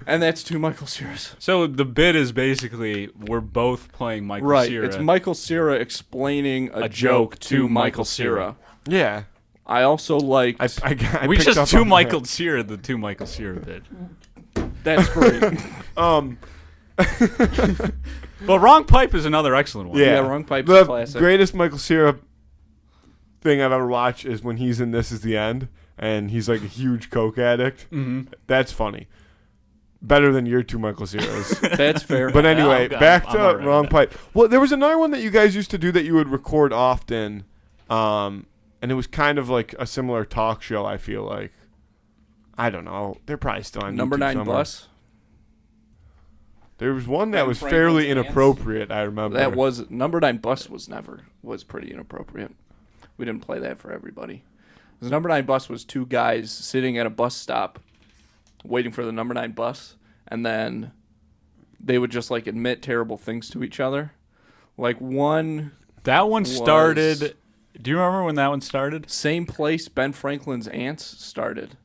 And that's to Michael Cera's. So the bit is basically we're both playing Michael Cera. Right, it's Michael Cera explaining a joke to Michael Cera. Yeah. I also liked... I we just to Michael Cera, the to Michael Cera bit. That's great. But Wrong Pipe is another excellent one. Yeah, Wrong Pipe's a classic. The greatest Michael Cera thing I've ever watched is when he's in This Is the End, and he's like a huge coke addict. Mm-hmm. That's funny. Better than your two Michael Ceras. That's fair. But anyway, back to Wrong Pipe. Well, there was another one that you guys used to do that you would record often, and it was kind of like a similar talk show, I feel like. I don't know. They're probably still on Number YouTube 9 somewhere. Bus. There was one that was fairly inappropriate, I remember. That was Number 9 Bus was pretty inappropriate. We didn't play that for everybody. The Number 9 Bus was two guys sitting at a bus stop waiting for the Number 9 bus, and then they would just like admit terrible things to each other. Like that one started. Do you remember when that one started? Same place Ben Franklin's aunts started.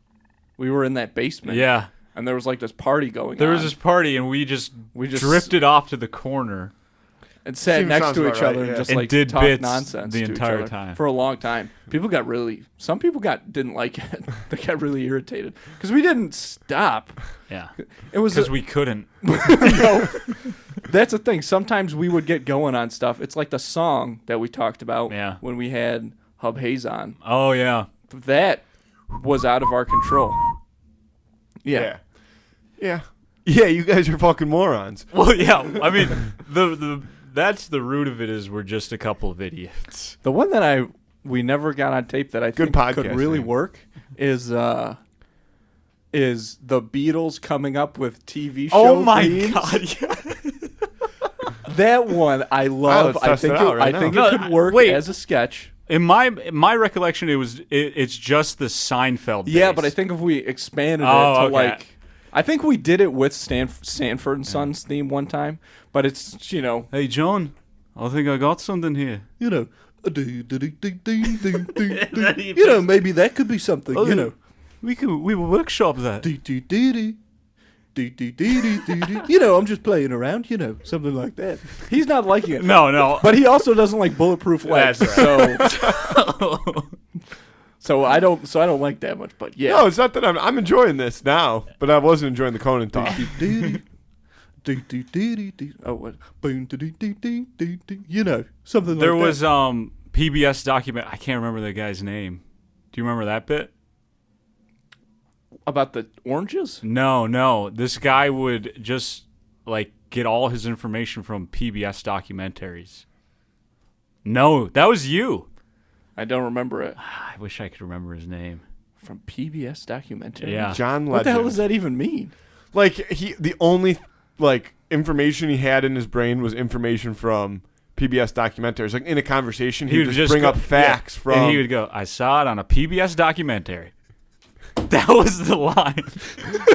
We were in that basement. Yeah. And there was like this party going on. There was this party, and we just drifted off to the corner and sat next to each other and just like did talked bits nonsense the to entire each other time for a long time. Some people didn't like it. They got really irritated because we didn't stop. Yeah, it was because we couldn't. No, that's the thing. Sometimes we would get going on stuff. It's like the song that we talked about when we had Hub Hayes on. Oh yeah, that was out of our control. Yeah. You guys are fucking morons. Well, yeah. I mean, that's the root of it is we're just a couple of idiots. The one that we never got on tape that I think could really work is the Beatles coming up with TV show Oh my themes. God! Yeah. That one I love. I think it could work as a sketch. In my recollection, it's just the Seinfeld. Yeah, but I think if we expanded it to like, I think we did it with Sanford and Sons theme one time, but it's Hey John, I think I got something here. Maybe that could be something. We will workshop that. I'm just playing around, something like that. He's not liking it. No. But he also doesn't like Bulletproof Legs. That's right. So I don't like that much, but yeah. No, it's not that I'm enjoying this now, but I wasn't enjoying the Conan talk. Oh, what? Something like that. There was PBS document. I can't remember the guy's name. Do you remember that bit? About the oranges? No. This guy would just like get all his information from PBS documentaries. No, that was you. I don't remember it. I wish I could remember his name. From PBS documentary? Yeah. John Legend. What the hell does that even mean? Like the only like information he had in his brain was information from PBS documentaries. Like in a conversation, he would just bring up facts from. And he would go, "I saw it on a PBS documentary." That was the line.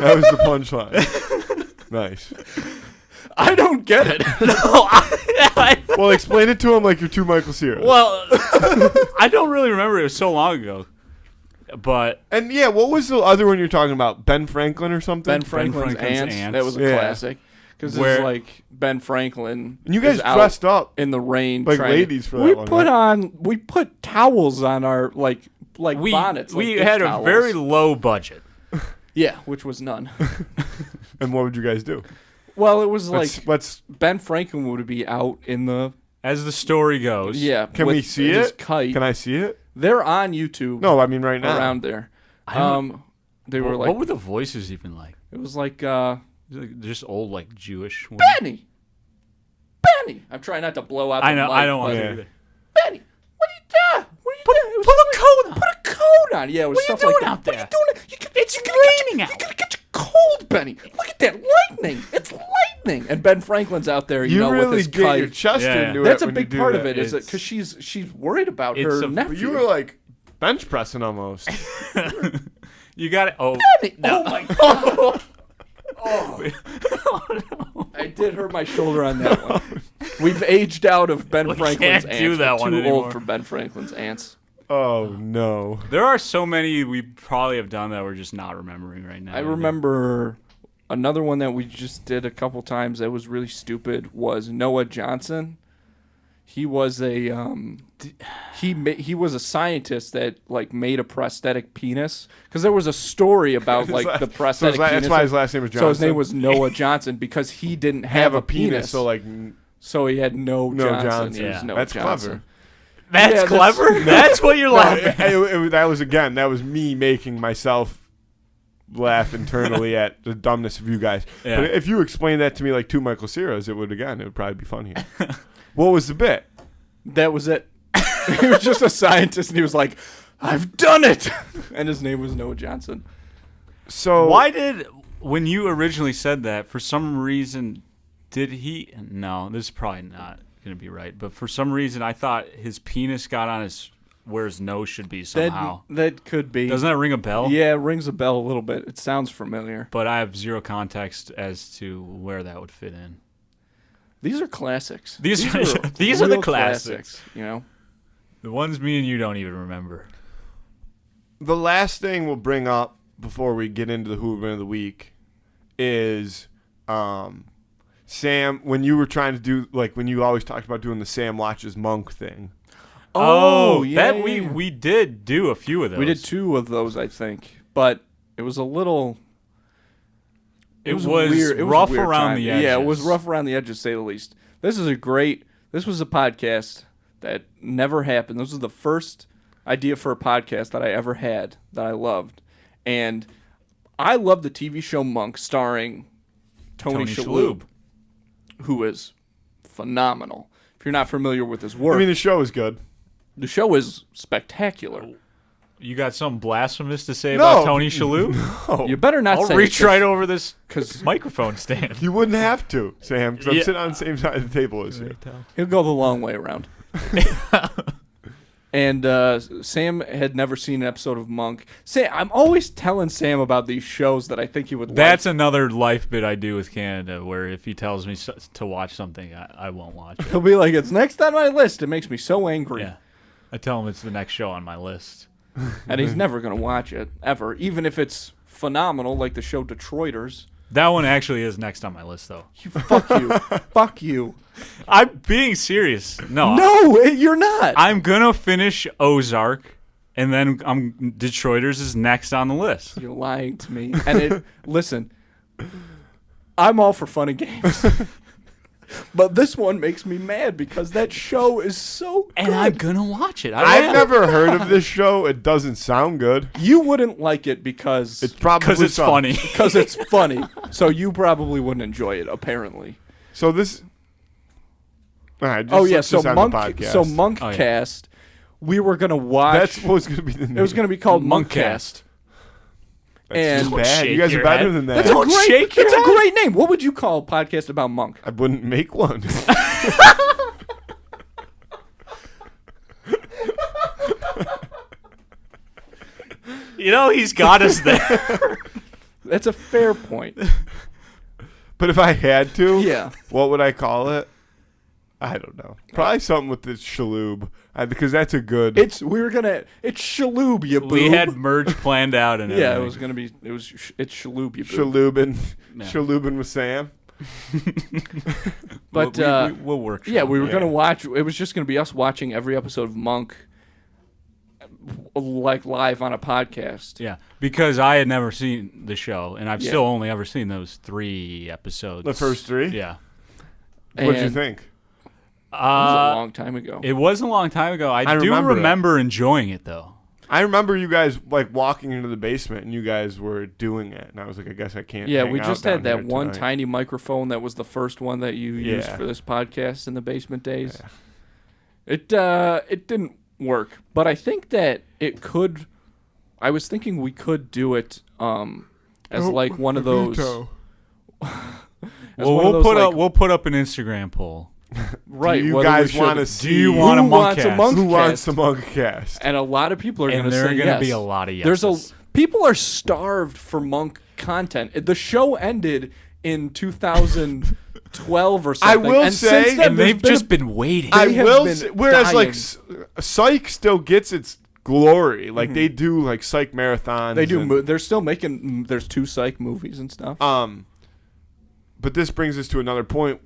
That was the punchline. Nice. I don't get it. Well, explain it to him like you're two Michael Cera. Well, I don't really remember. It was so long ago. But and yeah, what was the other one you're talking about? Ben Franklin or something? Ben Franklin's Ants. That was a classic. Because it's like Ben Franklin. And you guys dressed up in the rain, like ladies for that one. We put towels on our like bonnets. We had a very low budget. Yeah, which was none. And what would you guys do? Well, it was let's Ben Franklin would be out in the. As the story goes. Yeah. Can we see it? Kite. Can I see it? They're on YouTube. No, I mean right now. Around there. They were like. What were the voices even like? It was like. Just old like Jewish. Benny. I'm trying not to blow out. I know. I don't want to. Either. Benny, what are you doing? Put a coat on. Put a coat on. Yeah, it was what stuff are you like doing that. out there? What are you doing? It's raining out. You're gonna get your cold, Benny. Look at that lightning. It's lightning. And Ben Franklin's out there, you know, really with his get kite. Your chest into That's it a when big you part do of that. it, is it? Because she's worried about her nephew. You were like bench pressing almost. You got it. Oh, Benny. No. Oh my god. Oh. No. I did hurt my shoulder on that one. We've aged out of Ben Franklin's ants. Do that We're one too anymore. old for Ben Franklin's ants. Oh no! There are so many we probably have done that we're just not remembering right now. I remember another one that we just did a couple times that was really stupid was Noah Johnson. He was a he was a scientist that like made a prosthetic penis because there was a story about like the prosthetic penis. That's why his last name was Johnson. So his name was Noah Johnson because he didn't have a penis. So he had no Johnson. Yeah. No That's Johnson. clever. That's clever. That's what you're laughing. That was me making myself laugh internally at the dumbness of you guys. Yeah. But if you explained that to me like two Michael Ceras, it would probably be funny. What was the bit? That was it. He was just a scientist, and he was like, "I've done it," and his name was Noah Johnson. So when you originally said that, for some reason, did he? No, this is probably not going to be right. But for some reason, I thought his penis got on where his nose should be somehow. That could be. Doesn't that ring a bell? Yeah, it rings a bell a little bit. It sounds familiar. But I have zero context as to where that would fit in. These are classics. These are the classics. You know, the ones me and you don't even remember. The last thing we'll bring up before we get into the Hooligan of the Week is Sam. When you were trying to do when you always talked about doing the Sam watches Monk thing. Oh, yeah, we did do a few of those. We did 2 of those, I think, but it was a little. It was weird. Rough around the edges. Yeah, it was rough around the edges, to say the least. This was a podcast that never happened. This was the first idea for a podcast that I ever had that I loved. And I love the TV show Monk starring Tony Shalhoub, who is phenomenal. If you're not familiar with his work. I mean, the show is good. The show is spectacular. You got something blasphemous to say about Tony Shalhoub? No. You better not say I'll reach right over this microphone stand. You wouldn't have to, Sam, because I'm sitting on the same side of the table as you. He'll go the long way around. And Sam had never seen an episode of Monk. I'm always telling Sam about these shows that I think he would like. That's another life bit I do with Canada, where if he tells me to watch something, I won't watch it. He'll be like, it's next on my list. It makes me so angry. Yeah. I tell him it's the next show on my list. And he's never going to watch it, ever. Even if it's phenomenal, like the show Detroiters. That one actually is next on my list, though. Fuck you. Fuck you. I'm being serious. No, you're not. I'm going to finish Ozark, and then Detroiters is next on the list. You're lying to me. And listen, I'm all for fun and games. But this one makes me mad because that show is so good. And I'm going to watch it. I've never heard of this show. It doesn't sound good. You wouldn't like it because it's funny. Because it's funny. So you probably wouldn't enjoy it, apparently. So this... All right, so Monkcast, we were going to watch... That's what was going to be the name. It was going to be called Monkcast. That's bad. You guys are better than that. That's a great name. What would you call a podcast about Monk? I wouldn't make one. He's got us there. That's a fair point. But if I had to, Yeah. what would I call it? I don't know. Probably something with this Shaloub, because that's a good. It's Shaloub, you boob. We had merge planned out and yeah, everything. it's Shaloub, you boob. Shaloubin with Sam. But we'll work. Yeah, we were gonna watch. It was just gonna be us watching every episode of Monk, like live on a podcast. Yeah, because I had never seen the show, and I've Yeah. still only ever seen those 3 episodes. The first 3. Yeah. What did you And think? It was a long time ago. It was a long time ago. I do remember remember enjoying it though. I remember you guys like walking into the basement and you guys were doing it, and I was like, I guess I can't. Yeah, hang we out just down had that here one tonight. tiny microphone that was the first one that you used Yeah. for this podcast in the basement days. Yeah. It didn't work, but I think that it could. I was thinking we could do it as like one of those. We'll put up an Instagram poll. Right. Do you whether we guys should- want to see? Do you want a Who wants a monkcast? monk- Who wants Monkcast? a Monkcast? And a lot of people are going And to there say are going yes. to be a lot of yeses. People are starved for Monk content. The show ended in 2012 or something. I will and say- since then, And there's they've just been waiting. I have will. been Say, whereas dying. like Psych still gets its glory. Like they do like Psych marathons. They do. and- They're still making. There's 2 Psych movies and stuff. But this brings us to another point.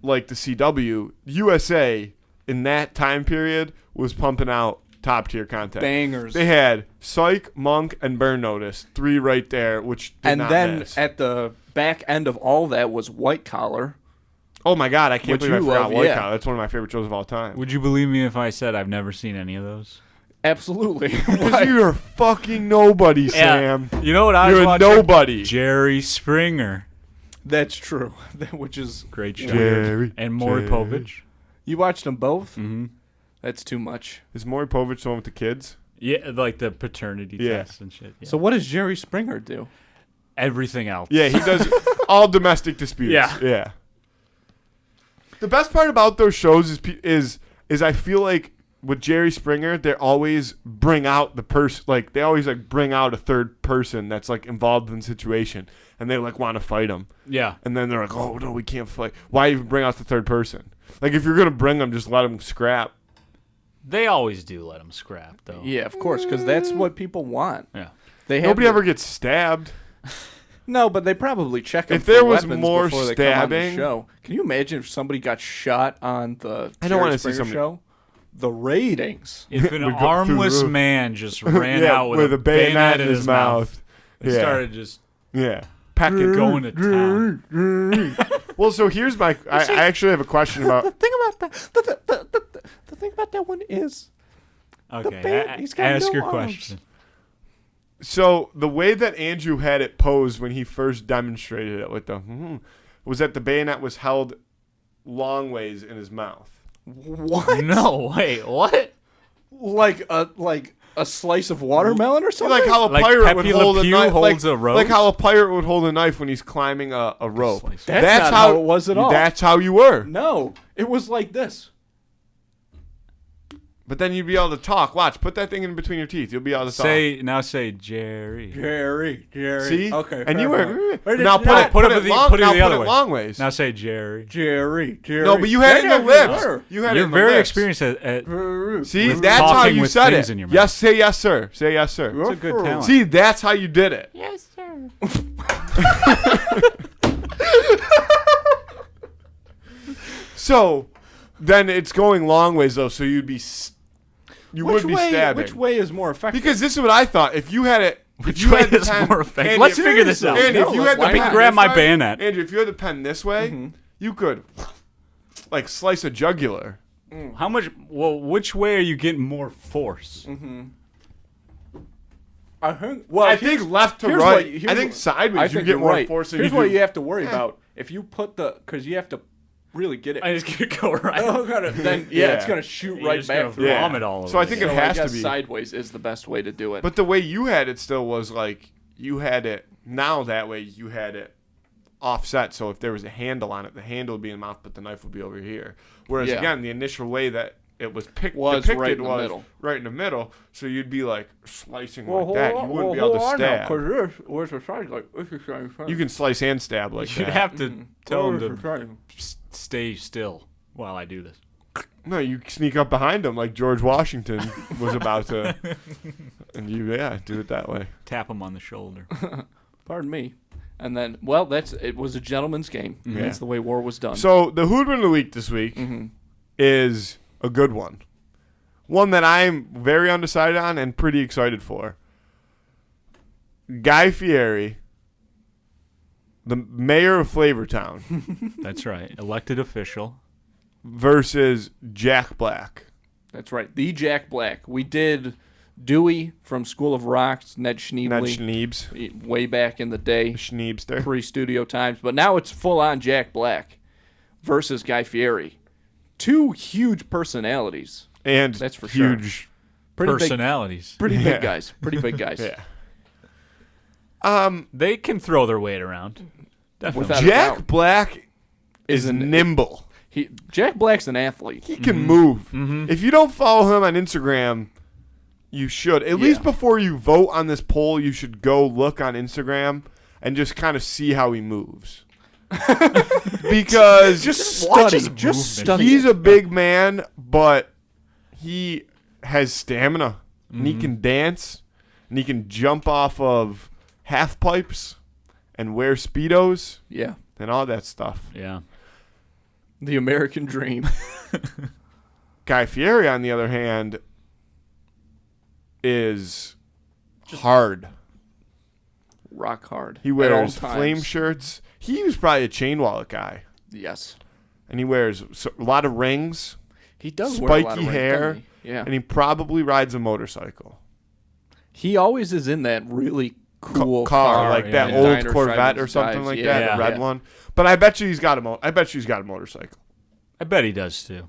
Like the CW, USA in that time period was pumping out top tier content. Bangers. They had Psych, Monk, and Burn Notice, 3 right there, which did and not then miss. at the back end of all that was White Collar. Oh my God, I can't Which believe I you forgot love, White yeah. Collar. That's one of my favorite shows of all time. Would you believe me if I said I've never seen any of those? Absolutely. Because you're fucking nobody, Sam. You know what I was You're a watching? nobody. Jerry Springer. That's true. Which is Great show. Jerry. And Maury Jerry. Povich. you watched them both. Mm-hmm. That's too much. Is Maury Povich the one with the kids? Yeah, like the paternity Yeah. tests and shit. Yeah. So what does Jerry Springer do? everything else. Yeah, he does all domestic disputes. Yeah. The best part about those shows is I feel like with Jerry Springer, they always bring out the person, like they always like bring out a third person that's like involved in the situation, and they like want to fight him. Yeah. And then they're like, oh no, we can't fight. Why even bring out the third person? Like if you're gonna bring them, just let them scrap. They always do let them scrap, though. Yeah, of course, because that's what people want. Yeah. They have Nobody ever gets stabbed. No, but they probably check them If there for was weapons more before they come on the stabbing- show. Can you imagine if somebody got shot on the I don't Jerry wanna see Springer somebody- show? The ratings. If an Would go through armless the roof. man just ran Yeah, out with a bayonet in his mouth and Yeah. started just Yeah. packing going to town. Well, so here's my. I actually have a question about. The thing about that, the thing about that one is, Okay, band- he's got ask no your arms. question. So the way that Andrew had it posed when he first demonstrated it with the was that the bayonet was held long ways in his mouth. what? No, wait, what? Like a slice of watermelon or something? Like how a Like pirate would Pepe hold Le a Pew knife. holds a rope? Like how a pirate would hold a knife when he's climbing a rope. slice. That's not how it was at all. That's how you were. No, it was like this. But then you'd be able to talk. Watch, put that thing in between your teeth. You'll be able to talk. Say Jerry. Jerry. See? Okay. And you fair were enough. now put it the long, put it now the put other it way. long ways. Now say Jerry. Jerry. No, but you had it in the lips. You had it You're in the very lips. experienced at See, with that's how talking you with said things it. in your mouth. Yes, say yes, sir. Say yes, sir. It's a good talent. See, that's how you did it. Yes, sir. So, then it's going long ways though. So you'd be, you would be stabbing. Which way is more effective? Because this is what I thought. If you had it, if Which you way had the is pen, more effective? Andy, Let's figure this out. Andy, if No, you had the let me pen grab this my way- bayonet. Andrew, if you had the pen this way, you could, like, slice a jugular. How much? Well, which way are you getting more force? I think. Well, I think left to here's right. what- here's I think what- sideways I you think get you're more right. force. Than Here's you what do. you have to worry about. If you put because you have to really get it. I just gonna go right. Oh, God, then Yeah. it's gonna shoot You're right just back gonna through. Yeah. vomit all over. So I think you. it So has I guess to be. sideways is the best way to do it. But the way you had it still was like you had it now that way you had it offset. So if there was a handle on it, the handle would be in the mouth, but the knife would be over here. Whereas Yeah. again, the initial way that it was depicted right in the middle. Right in the middle. So you'd be like slicing like that. You wouldn't be able to stab. You can slice and stab like You'd that. have to tell him to stay still while I do this. No, you sneak up behind him like George Washington was about to, and you do it that way. Tap him on the shoulder. Pardon me. And then, well, it was a gentleman's game. Yeah. That's the way war was done. So the Hoodwin of the Week this week is a good one. One that I'm very undecided on and pretty excited for. Guy Fieri, the mayor of Flavortown. That's right. Elected official. Versus Jack Black. That's right. The Jack Black. We did Dewey from School of Rock's, Ned Schneebly. Way back in the day. Schneebster. Pre-studio times. But now it's full-on Jack Black versus Guy Fieri. Two huge personalities. And that's for huge sure. Personalities. Pretty big guys. Pretty big guys. Yeah. They can throw their weight around. Definitely. Jack Black is nimble. Jack Black's an athlete. He can move. If you don't follow him on Instagram, you should. At least before you vote on this poll, you should go look on Instagram and just kind of see how he moves. Because just study. He's a big man, but he has stamina. And he can dance. And he can jump off of half pipes and wear Speedos. Yeah. And all that stuff. Yeah. The American dream. Guy Fieri, on the other hand, is hard. Rock hard. He wears flame shirts. He was probably a chain wallet guy. Yes. And he wears a lot of rings. He does spiky wear a lot of hair. rings, yeah. And he probably rides a motorcycle. He always is in that really cool car like that old Corvette or something like that, the red one. But I bet you he's got a motorcycle. I bet he does too.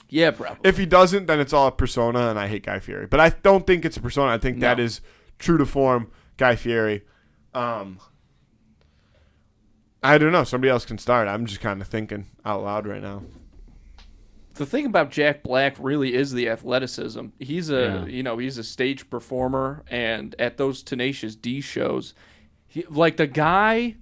Yeah, probably. If he doesn't, then it's all a persona, and I hate Guy Fieri. But I don't think it's a persona. I think that is true to form Guy Fieri. I don't know. Somebody else can start. I'm just kind of thinking out loud right now. The thing about Jack Black really is the athleticism. He's he's a stage performer, and at those Tenacious D shows, the guy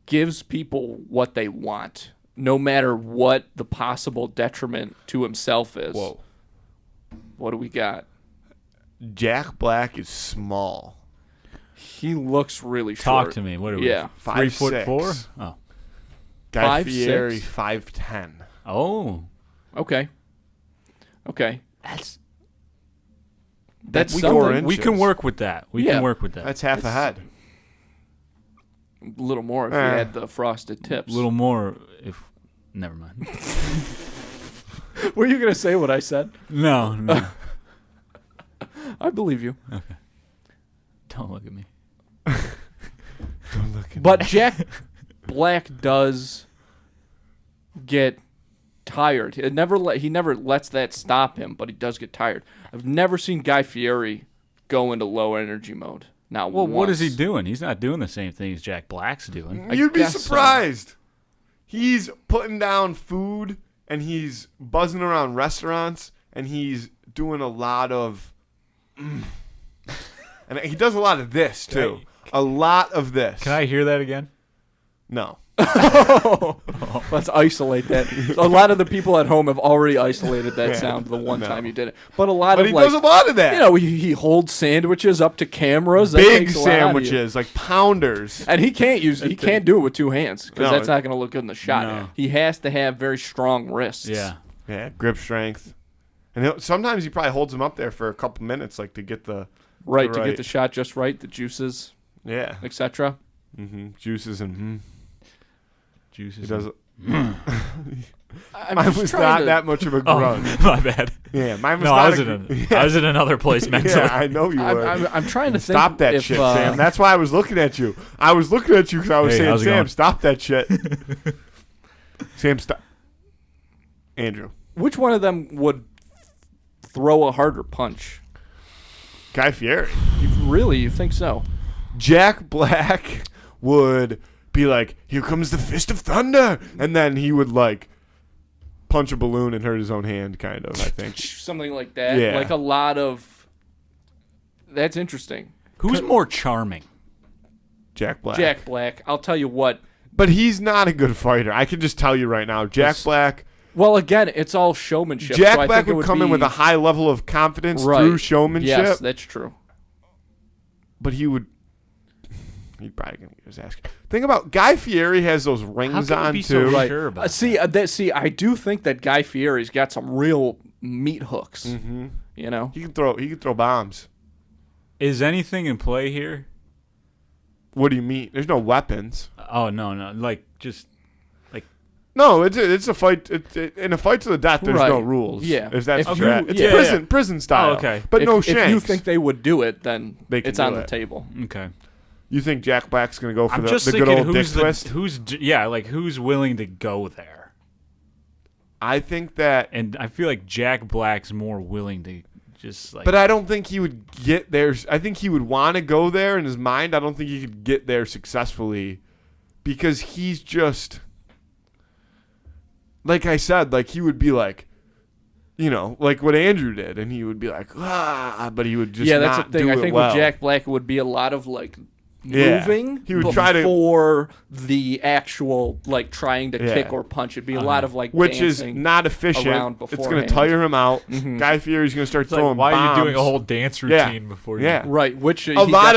gives people what they want, no matter what the possible detriment to himself is. Whoa. What do we got? Jack Black is small. He looks really short. Talk to me. What are we? Yeah. 3'4"? Oh. Guy Fieri, 5'10". Oh. Okay. That's 4 inches. We can work with that. We can work with that. That's half a head. A little more if you had the frosted tips. A little more if... Never mind. Were you going to say what I said? No. I believe you. Okay. Don't look at me. Don't look at me. But Jack Black does get tired. He never lets that stop him, but he does get tired. I've never seen Guy Fieri go into low energy mode. Now, what is he doing? He's not doing the same thing as Jack Black's doing. You'd be surprised. So. He's putting down food, and he's buzzing around restaurants, and he's doing a lot of... And he does a lot of this, too. A lot of this. Can I hear that again? No. Let's isolate that. A lot of the people at home have already isolated that sound the one time you did it. But he does a lot of that. You know, he holds sandwiches up to cameras. Big sandwiches, like pounders. And he can't do it with two hands because that's not going to look good in the shot. No. He has to have very strong wrists. Yeah, grip strength. And sometimes he probably holds them up there for a couple minutes, like to get the to get the shot just right, the juices, etc. Juices and juices. He does it. Mine was not that much of a grunt. Oh, my bad. Yeah, mine was not. I was in another place mentally. Yeah, I know you were. I'm trying to think. Stop that shit, Sam. That's why I was looking at you. I was looking at you because I was saying, Sam, stop that shit. Sam, stop. Andrew. Which one of them would throw a harder punch? Guy Fieri. You think so? Jack Black would be like, here comes the fist of thunder. And then he would, punch a balloon and hurt his own hand, kind of, I think. Something like that. Yeah. Like a lot of... That's interesting. Who's more charming? Jack Black. Jack Black. I'll tell you what. But he's not a good fighter. I can just tell you right now. Jack Black... Well, again, it's all showmanship. Jack so I Black think would come in with a high level of confidence through showmanship. Yes, that's true. But he'd probably gonna get his ass. Think about Guy Fieri has those rings on too. So sure about see, I do think that Guy Fieri's got some real meat hooks. Mm-hmm. You know, He can throw bombs. Is anything in play here? What do you mean? There's no weapons. Oh no, like just No, it's a fight. In a fight to the death, there's no rules. Yeah, if that's if true. It's yeah. prison style. Oh, okay. But no if shanks. If you think they would do it, then It's on the table. okay. You think Jack Black's gonna go for I'm the just good thinking old dick twist? who's willing to go there? I think that, And I feel like Jack Black's more willing to just like. but I don't think he would get there. I think he would want to go there in his mind. I don't think he could get there successfully because he's just, like I said, like he would be like, like what Andrew did, and he would be like, but he would just That's not the thing. do I it think well. with Jack Black, it would be a lot of like Yeah. moving He would try to- before the actual like trying to Yeah. kick or punch. It'd be a lot of like Which is dancing not efficient. around It's going beforehand. to tire him out. Mhm. Guy Fieri's going to start It's like, throwing why bombs. are you doing a whole dance Yeah. routine before you? Yeah. right? Which A lot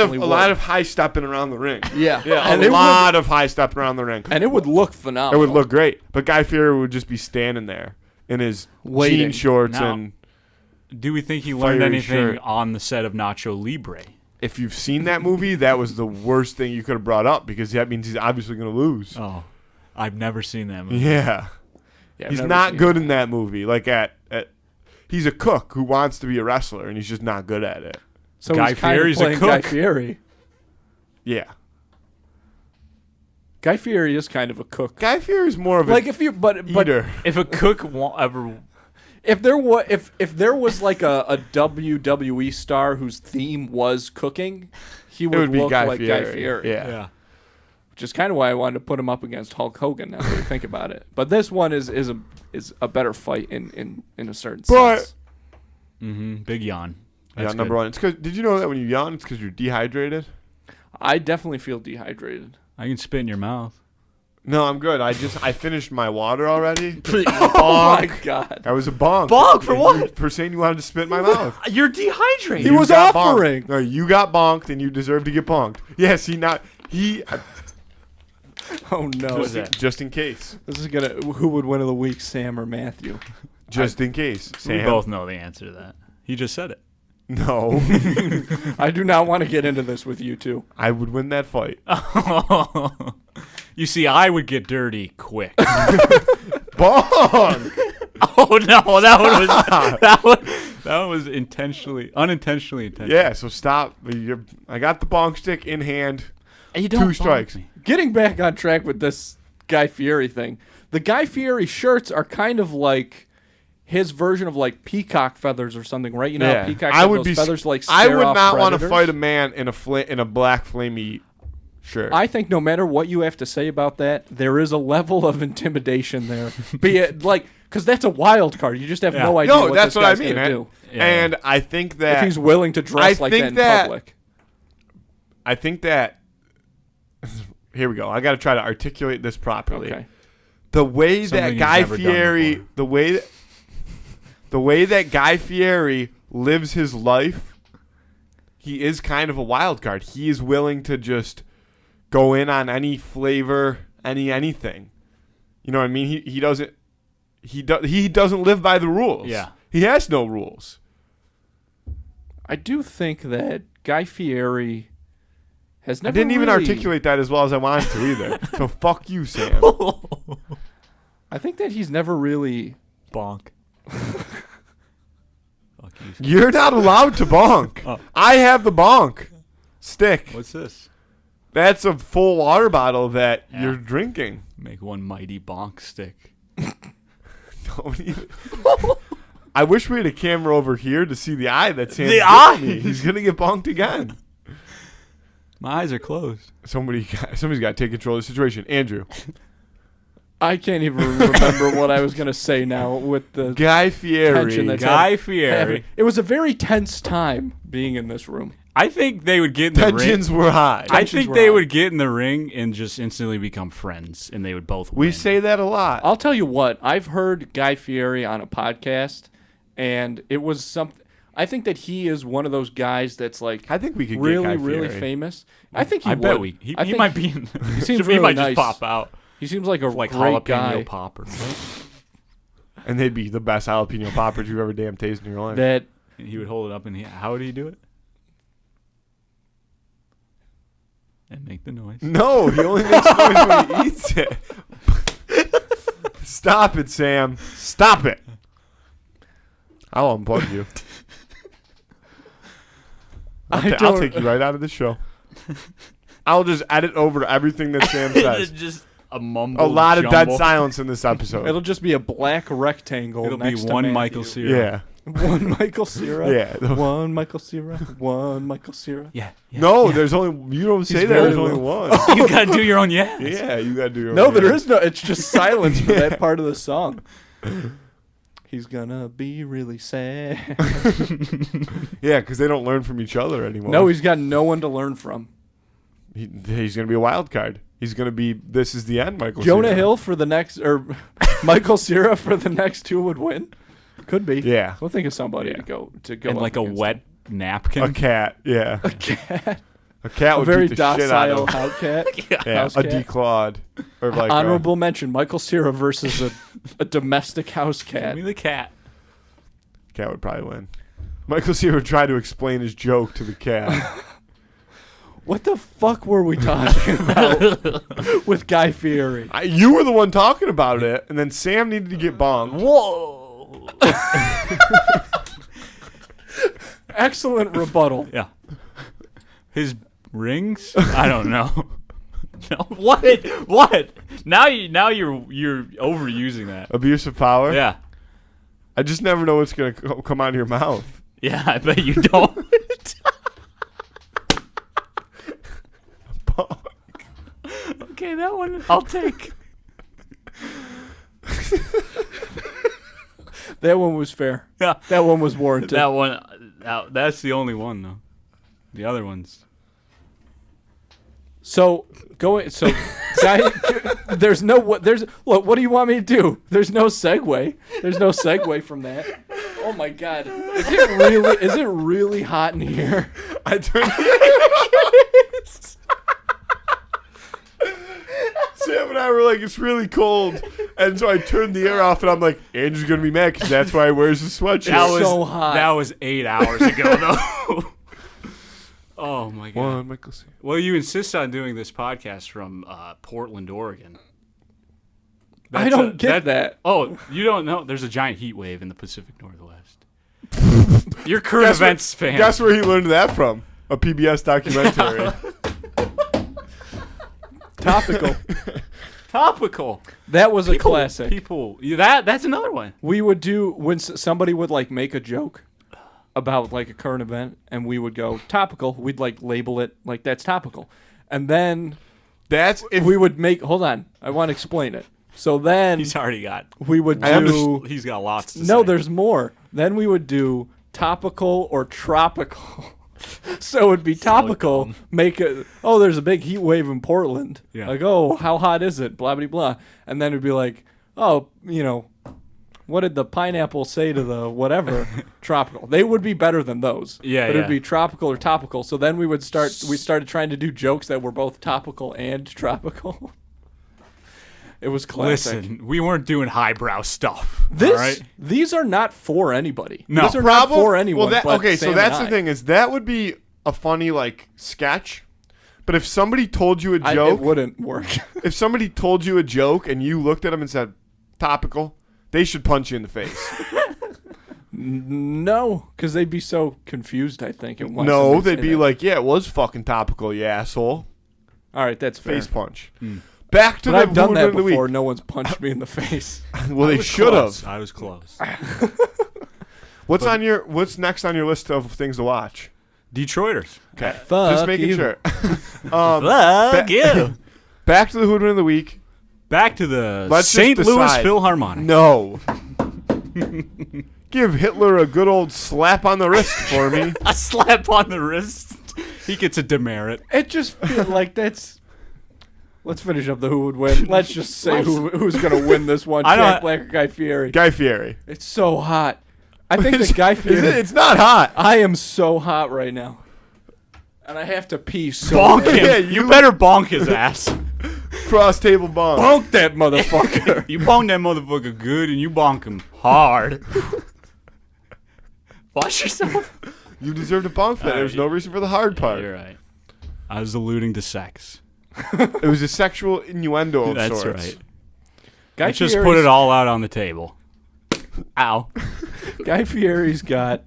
of high stepping around the ring. yeah, A lot of high stepping around the ring. and it would look It phenomenal. would look great, but Guy Fieri would just be standing there in his Waiting. jean shorts, Now- and Do we think he learned Fiery anything shirt. on the set of Nacho Libre? if you've seen that movie, that was the worst thing you could have brought up because that means he's obviously going to lose. Oh, I've never seen that movie. Yeah, Yeah, I've he's never not seen good it. in that movie. Like he's a cook who wants to be a wrestler, and he's just not good at it. So Guy he's kind of Fieri's a playing Guy cook. Fieri. Yeah, Guy Fieri is kind of a cook. Guy Fieri's more of a Like if you, but eater. If a cook ever, if there was like a WWE star whose theme was cooking, he would would be look Guy like Guy Fieri. Fieri. Yeah. Which is kind of why I wanted to put him up against Hulk Hogan. Now that I think about it, but this one is a better fight in a certain But- sense. big yawn. Yeah, That's number good. one. It's 'cause, did you know that when you yawn, it's because you're dehydrated? I definitely feel dehydrated. I can spit in your mouth. No, I'm good. I finished my water already. Oh my god! That was a bonk. Bonk for what? For saying you wanted to spit in my mouth. You're dehydrated. He was got offering. bonked. No, you got bonked, and you deserve to get bonked. Yes, he. Oh no! Just in case. This is gonna. Who would win of the week, Sam or Matthew? Just in case. We Sam. both know the answer to that. He just said it. No. I do not want to get into this with you two. I would win that fight. You see, I would get dirty quick. Bonk! Oh no, that one was unintentionally intentional. Yeah, so stop. I got the bonk stick in hand. You Two strikes. Getting back on track with this Guy Fieri thing, the Guy Fieri shirts are kind of like his version of like peacock feathers or something, right? You know, how peacocks have those feathers like I scare would off not want to predators? fight a man in a black flamey shirt. I think no matter what you have to say about that, there is a level of intimidation there. Be it like, because that's a wild card. You just have no idea. No, what that's this what I guy's mean. gonna do. And I think that If he's willing to dress like that in public. I think that. Here we go. I got to try to articulate this properly. Okay. The way Something that you've Guy never done Fieri, before. the way that Guy Fieri lives his life, he is kind of a wild card. He is willing to just go in on any flavor, anything. You know what I mean? He doesn't live by the rules. Yeah. He has no rules. I do think that Guy Fieri has I never didn't even really- articulate that as well as I wanted to either. So fuck you, Sam. I think that he's never really. Bonk. Fuck you. You're not allowed to bonk. Oh. I have the bonk stick. What's this? That's a full water bottle that Yeah. you're drinking. Make one mighty bonk stick. Don't even. I wish we had a camera over here to see the eye that Sam's The giving eye? me. He's gonna get bonked again. My eyes are closed. Somebody's got to take control of the situation. Andrew, I can't even remember what I was going to say now with the Guy Fieri. tension that's Guy Fieri. It was a very tense time being in this room. I think they would get in the ring. Tensions were high. I think they would get in the ring and just instantly become friends, and they would both win. We say that a lot. I'll tell you what. I've heard Guy Fieri on a podcast, and it was something. I think that he is one of those guys that's like I think we could really, get Guy really Fieri. famous. I think he I would. bet we. He think might be. In, He seems he really might nice. just pop out He seems like a like great jalapeno guy. poppers. And they'd be the best jalapeno poppers you've ever damn tasted in your life. That And he would hold it up, and how would he do it? And make the noise. No, he only makes noise when he eats it. Stop it, Sam. Stop it. I'll unplug you. I'll take you right out of the show. I'll just edit over everything that Sam says. Just a mumble. A lot of dead jumble. silence in this episode. it'll just be a black rectangle. It'll next be to one Matthew. Michael Cera. Yeah. One Michael Cera. Yeah. One Michael Cera. One Michael Cera. Yeah. No, there's only. You don't say that. very There's only low. one. You gotta do your own yes. Yeah, you gotta do your No, own there thing. is no. It's just silence for that part of the song. He's gonna be really sad. Yeah, because they don't learn from each other anymore. No, he's got no one to learn from. He's gonna be a wild card. He's gonna be. This is the end, Michael. Jonah Cera. Hill for the next, or Michael Cera for the next two would win. Could be. Yeah. We'll think of somebody to go And up like a against wet him. napkin. A cat. Yeah. A cat. A cat A would very beat the shit out docile of him. house cat. Yeah, house a cat. declawed. Or like Honorable mention: Michael Cera versus a domestic house Give cat. me the cat. cat would probably win. Michael Cera would try to explain his joke to the cat. What the fuck were we talking about with Guy Fieri? You were the one talking about it, and then Sam needed to get bombed. Whoa. Excellent rebuttal. Yeah. His rings? I don't know. No, what? What? Now you're overusing that. Abusive power? Yeah. I just never know what's going to come out of your mouth. Yeah, I bet you don't. Okay, that one I'll take. That one was fair. Yeah. That one was warranted. That one that's the only one though. The other ones. So Guy, there's no what do you want me to do? There's no segue. There's no segue from that. Oh my god. Is it really hot in here? I turned Sam and I were like, it's really cold. And so I turned the air off, and I'm like, Andrew's going to be mad because that's why he wears his sweatshirt. That was so hot. That was 8 hours ago though. Oh my god. One, Michael Cera. Well, you insist on doing this podcast from Portland, Oregon. I don't get that. Oh, you don't know? There's a giant heat wave in the Pacific Northwest. You're current events fan. Guess where he learned that from? A PBS documentary. Topical. That was a classic. That's another one. We would do when somebody would like make a joke about like a current event, and we would go topical. We'd like label it like that's topical, and then we would make. Hold on, I want to explain it. So then He's already got. we would do. He's got lots to say. No, there's more. Then we would do topical or tropical. So it would be topical. dumb. There's a big heat wave in Portland. Yeah. Like, oh, how hot is it? Blah blah blah. And then it'd be like, oh, what did the pineapple say to the whatever? Tropical. They would be better than those. Yeah, But it'd yeah. be tropical or topical. So then we started trying to do jokes that were both topical and tropical. It was classic. Listen, we weren't doing highbrow stuff. All right? These are not for anybody. No. These are not for anyone. Well, but okay, Sam so that's and the I. thing is that would be a funny like sketch. But if somebody told you a It joke, wouldn't work. if somebody told you a joke and you looked at them and said topical, they should punch you in the face. No, because they'd be so confused, I think. No, they'd be like, yeah, it was fucking topical, you asshole. all right, that's fair. Face punch. Back to But the I've done Who that Would've Been the before. No one's punched me in the face. Week. Well, they should have. I was close. What's next on your list of things to watch? Detroiters. Okay, Fuck just making you. sure. Fuck you. Back to the Who Would've Been the Week. Back to the Let's St. just Louis decide. Philharmonic. No. Give Hitler a good old slap on the wrist for me. A slap on the wrist. He gets a demerit. It just feels like that's. Let's finish up the who would win. Let's just say who's going to win this one. Jack Black or Guy Fieri? Guy Fieri. It's so hot. I think the Guy Fieri. It's not hot. I am so hot right now. And I have to pee so Bonk bad. him. Yeah, you better bonk his ass. Cross table bonk. Bonk that motherfucker. You bonk that motherfucker good and you bonk him hard. Watch yourself. You deserve to bonk that. There's no reason for the hard part. You're right. I was alluding to sex. It was a sexual innuendo of That's sorts. right. Guy Let's just Fieri's- put it all out on the table. Ow. Guy Fieri's got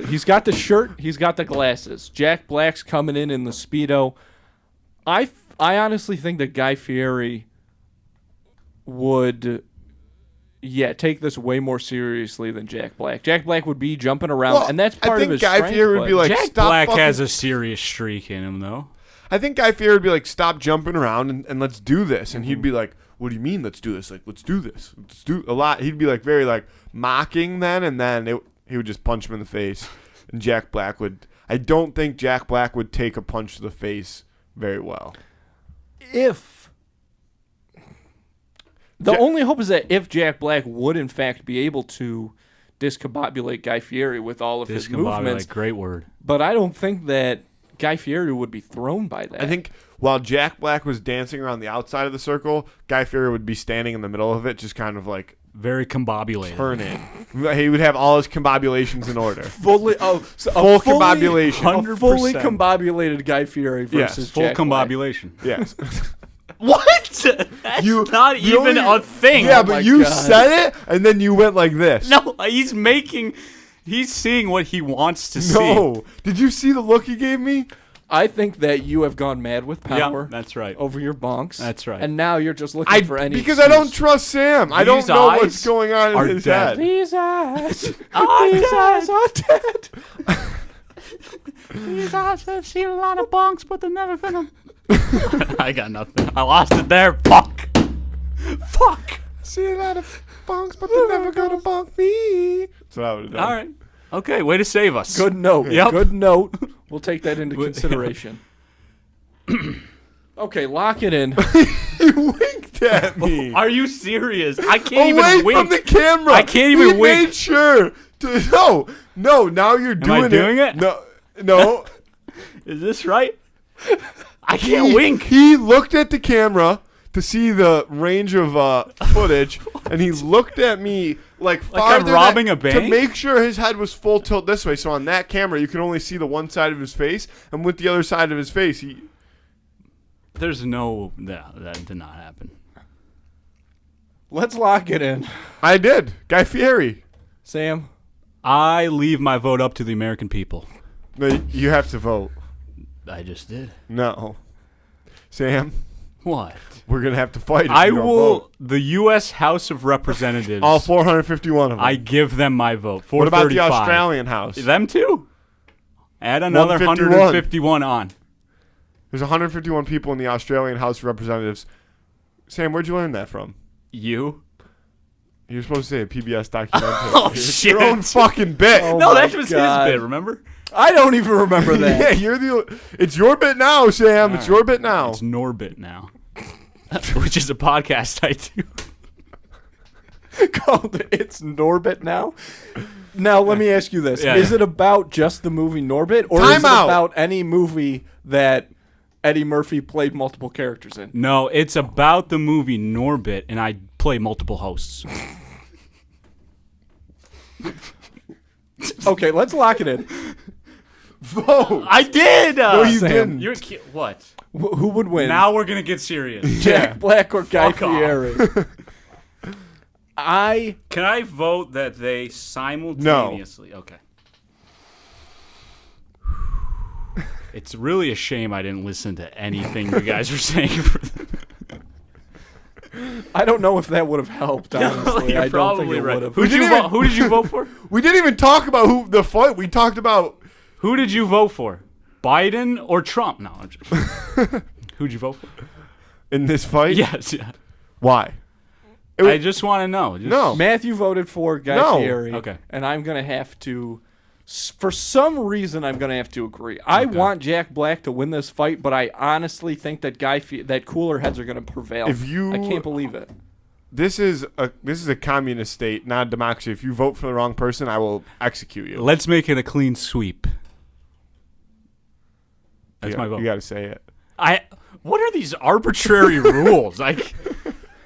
he's got the shirt, he's got the glasses. Jack Black's coming in the Speedo. I honestly think that Guy Fieri would take this way more seriously than Jack Black. Jack Black would be jumping around, and that's part of his Guy strength, Fieri would be like, Jack stop Black fucking- has a serious streak in him, though. I think Guy Fieri would be like, stop jumping around and let's do this. And he'd be like, what do you mean let's do this? Like, let's do this. Let's do a lot. He'd be like very like mocking then, and then he would just punch him in the face. And Jack Black I don't think Jack Black would take a punch to the face very well. The only hope is that if Jack Black would in fact be able to discombobulate Guy Fieri with all of his movements. Great word. But I don't think that Guy Fieri would be thrown by that. I think while Jack Black was dancing around the outside of the circle, Guy Fieri would be standing in the middle of it, just kind of like Very combobulated. turning. He would have all his combobulations in order. full combobulation. A fully combobulated Guy Fieri versus Yes, Full Jack Black. combobulation. Yes. What? That's not even a thing. Yeah, Oh but my you God. said it, and then you went like this. No, he's seeing what he wants to see. No. Did you see the look he gave me? I think that you have gone mad with power. Yeah, that's right. Over your bonks. That's right. And now you're just looking for any Because excuse. I don't trust Sam. I don't These know eyes what's going on are in his dead. head. These eyes. These eyes are dead. These eyes have seen a lot of bonks, but they're never gonna. I got nothing. I lost it there. Fuck. See a lot of bonks, but they're never gonna bonk me. That's what I would have done. All right. Okay, way to save us. Good note. Yep. Good note. We'll take that into consideration. Okay, lock it in. You winked at me. Are you serious? I can't Away even wink. from the camera. I can't even he wink. Made sure. No. Now you're doing I doing it? No. Is this right? I can't wink. He looked at the camera to see the range of footage, and he looked at me like I'm farther robbing a bank? to make sure his head was full tilt this way. So on that camera, you can only see the one side of his face, and with the other side of his face, he. There's no. That did not happen. Let's lock it in. I did. Guy Fieri. Sam? I leave my vote up to the American people. No, you have to vote. I just did. No. Sam, What? we're going to have to fight if I you don't will. vote. The U.S. House of Representatives. All 451 of them. I give them my vote. What about the 435. Australian House? Them too. Add another 151. 151 on. There's 151 people in the Australian House of Representatives. Sam, where'd you learn that from? You? You're supposed to say a PBS documentary. Oh, It's shit. your own fucking bit. Oh No, my that was God. his bit, remember? I don't even remember that. Yeah, it's your bit now, Sam. It's your bit now. It's Norbit now. Which is a podcast I do. Called It's Norbit now. Now, let me ask you this. Yeah. Is it about just the movie Norbit, or Time is it out. about any movie that Eddie Murphy played multiple characters in? No, it's about the movie Norbit, and I play multiple hosts. Okay, let's lock it in. Vote. I did! No, you Sam, didn't. You're what? Who would win? Now we're going to get serious. Jack Black or Guy Fuck off. Fieri? Can I vote that they simultaneously? Okay. It's really a shame I didn't listen to anything you guys were saying. I don't know if that would have helped, honestly. You're I don't think probably it right. would have. Who did you vote for? We didn't even talk about who the fight. We talked about. Who did you vote for? Biden or Trump? No, I'm just. Who'd you vote for? in this fight? Yes. Yeah. Why? I just want to know. No. Matthew voted for Guy Fieri. Okay. And I'm going to have to, for some reason, I'm going to have to agree. I want Jack Black to win this fight, but I honestly think that that cooler heads are going to prevail. I can't believe it. This is a communist state, not a democracy. If you vote for the wrong person, I will execute you. Let's make it a clean sweep. That's my vote. You got to say it. What are these arbitrary rules?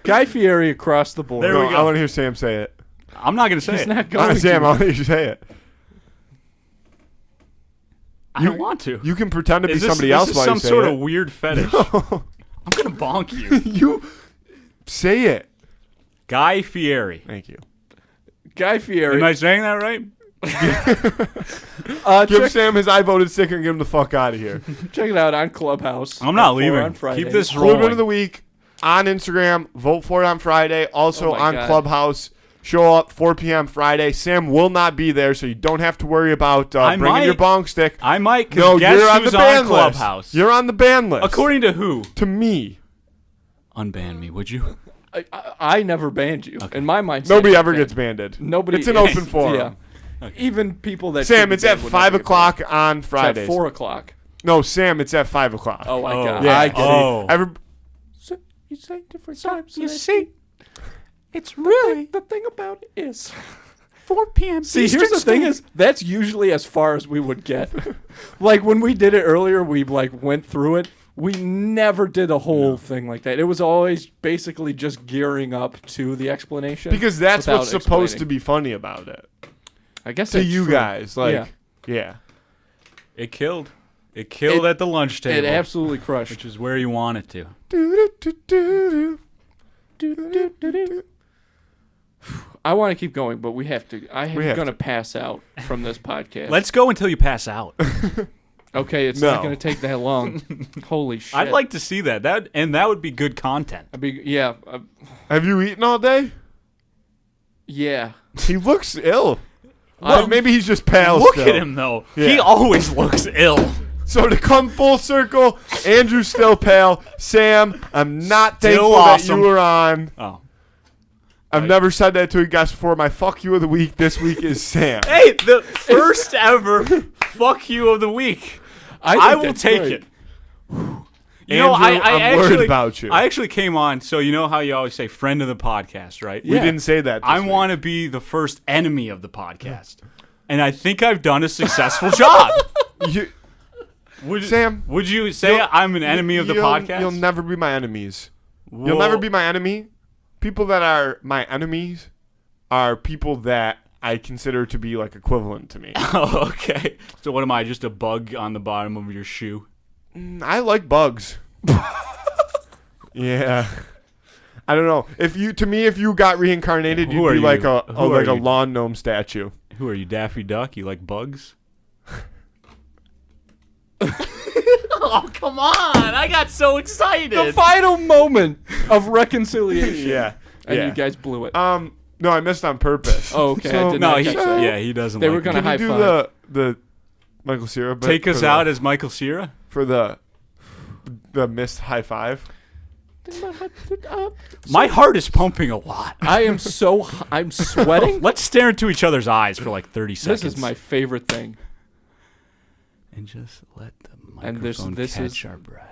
Guy Fieri across the board. There we go. I want to hear Sam say it. I'm not going to say He's it. not going Sam, to. I want to hear you say it. I don't want to. You can pretend to be somebody else. else This is while some you say sort it. of weird fetish. I'm going to bonk you. You say it. Guy Fieri. Thank you. Guy Fieri. Am I saying that right? Give Sam his I voted sticker and get him the fuck out of here. Check it out on Clubhouse. I'm not at 4 leaving. on Friday. Keep this Clubman rolling. of the week on Instagram. Vote for it on Friday. Also Oh my on God. Clubhouse. Show up 4 p.m. Friday. Sam will not be there, so you don't have to worry about bringing your bong stick. I might. No, guess you're on the who's ban Clubhouse. list. You're on the ban list. According to who? to me. Unban me, would you? I never banned you. In my mind, Nobody ever gets banded. Nobody. It's an open forum. Yeah. Even people that Sam, should be it's at banned would 5 never get o'clock banned. on It's Fridays. at 4 o'clock. No, Sam, it's at 5 o'clock. Oh my God. Yeah. I get Oh. it. You say different times. You see, it's really the thing about it is 4 p.m. See, here's the thing is that's usually as far as we would get. Like when we did it earlier, we went through it. We never did a whole thing like that. It was always basically just gearing up to the explanation. Because that's without what's supposed to explaining. be funny about it. I guess To that's you true. guys. Yeah. It killed. It killed at the lunch table. It absolutely crushed. Which is where you want it to. I want to keep going, but we have to. I'm have going to to. pass out from this podcast. Let's go until you pass out. Okay, it's No. not going to take that long. Holy shit! I'd like to see that. That would be good content. Yeah, Have you eaten all day? yeah. He looks ill. Well, Maybe he's just pale Look still. at him though. Yeah. He always looks ill. So to come full circle, Andrew's still pale. Sam, I'm not Still thankful awesome. that you were on. Oh. I've never said that to a guest before. My fuck you of the week this week is Sam. Hey, the first ever fuck you of the week. I think will that's take great. it. You know, Andrew, I I'm actually, worried about you. I actually came on, so you know how you always say friend of the podcast, right? We didn't say that. I want to be the first enemy of the podcast. And I think I've done a successful job. Sam, would you say I'm an enemy of the podcast? You'll never be my enemies. You'll never be my enemy. People that are my enemies are people that I consider to be like equivalent to me. Oh, okay. So what am I, just a bug on the bottom of your shoe? I like bugs. Yeah. I don't know. If you got reincarnated, Who you'd are be you? like a Who are you? lawn gnome statue. Who are you, Daffy Duck? You like bugs? Oh, come on. I got so excited. The final moment of reconciliation. Yeah. And Yeah. you guys blew it. No, I missed on purpose. Oh, okay. I So- did No, not he, catch that. yeah, he doesn't They like were it. gonna Can you do high-five. the Michael Cera bit Take for us the- out as Michael Cera? for the missed high five? My heart is pumping a lot. I am so I'm sweating. Let's stare into each other's eyes for like 30 seconds. This is my favorite thing. And just let the And this- microphone this catch is- our breath.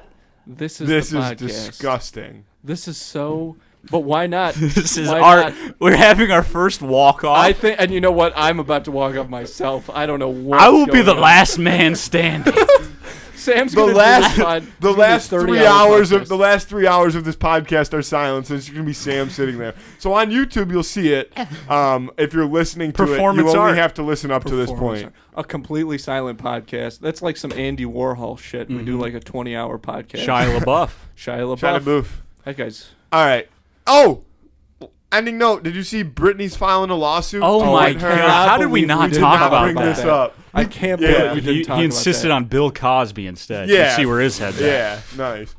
This is This the is podcast. disgusting. This is so. But why not? This is Why our. not? We're having our first walk off. I think, and you know what? I'm about to walk off myself. I don't know what. I will be the last man standing. Sam's The gonna last do this on- the do last this 3 30-hour hours of podcast. the last 3 hours of this podcast are silence, and it's gonna be Sam sitting there. So on YouTube you'll see it. If you're listening to it, Performance you only art. have to listen up to this Performance point. art. A completely silent podcast. That's like some Andy Warhol shit. We do like a 20-hour podcast. Shia LaBeouf. Shia LaBeouf. Shia LaBeouf. That guy's. All right. Oh, ending note. Did you see Britney's filing a lawsuit? Oh my with her- God. How did we not did talk not about bring that? this up. I can't Yeah. believe we didn't He talk about insisted that. on Bill Cosby instead. Yeah. You see where his head's at. Yeah, nice.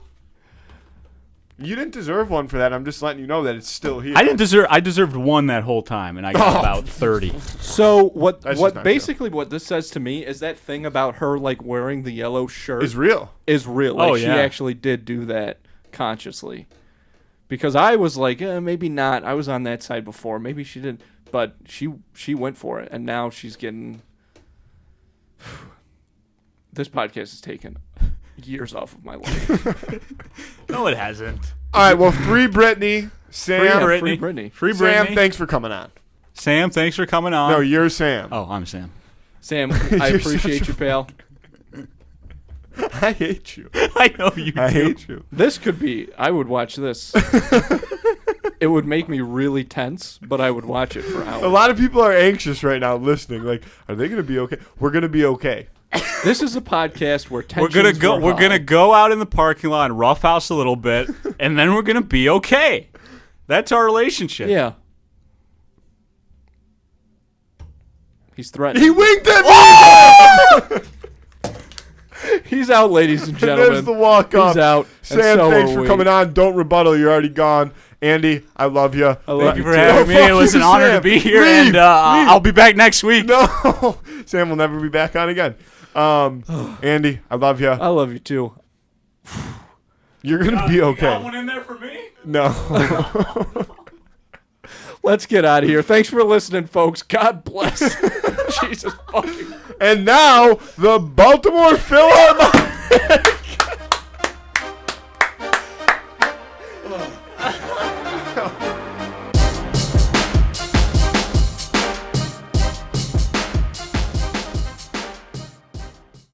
You didn't deserve one for that. I'm just letting you know that it's still here. I deserved one that whole time, and I got about 30. So what? That's just What not basically what this says to me is that thing about her like wearing the yellow shirt It's real. is real. Like Oh, she yeah. actually did do that. consciously. Because I was like, maybe not. I was on that side before. Maybe she didn't. But she went for it, and now she's getting... This podcast has taken years off of my life. No, it hasn't. All right, well, free Brittany. Sam. Free Brittany. Free Brittany. Sam, thanks for coming on. Sam, thanks for coming on. No, you're Sam. Oh, I'm Sam. Sam, I appreciate you, pal. I hate you. I know you do. I hate you. This could be... I would watch this. It would make me really tense, but I would watch it for hours. A lot of people are anxious right now listening. Like, are they going to be okay? We're going to be okay. This is a podcast where tensions We're gonna go out in the parking lot and roughhouse a little bit, and then we're gonna be okay. That's our relationship. Yeah. He's threatening. He winked at me! He's out, ladies and gentlemen. There's the walk-off. He's out. Sam, thanks for coming on. Don't rebuttal. You're already gone. Andy, I love you. Thank you for having me. It was an honor to be here, and I'll be back next week. No, Sam will never be back on again. Andy, I love you. I love you too. You're gonna be okay. Got one in there for me? No. Let's get out of here. Thanks for listening, folks. God bless. Jesus fucking. And now the Baltimore Phillips.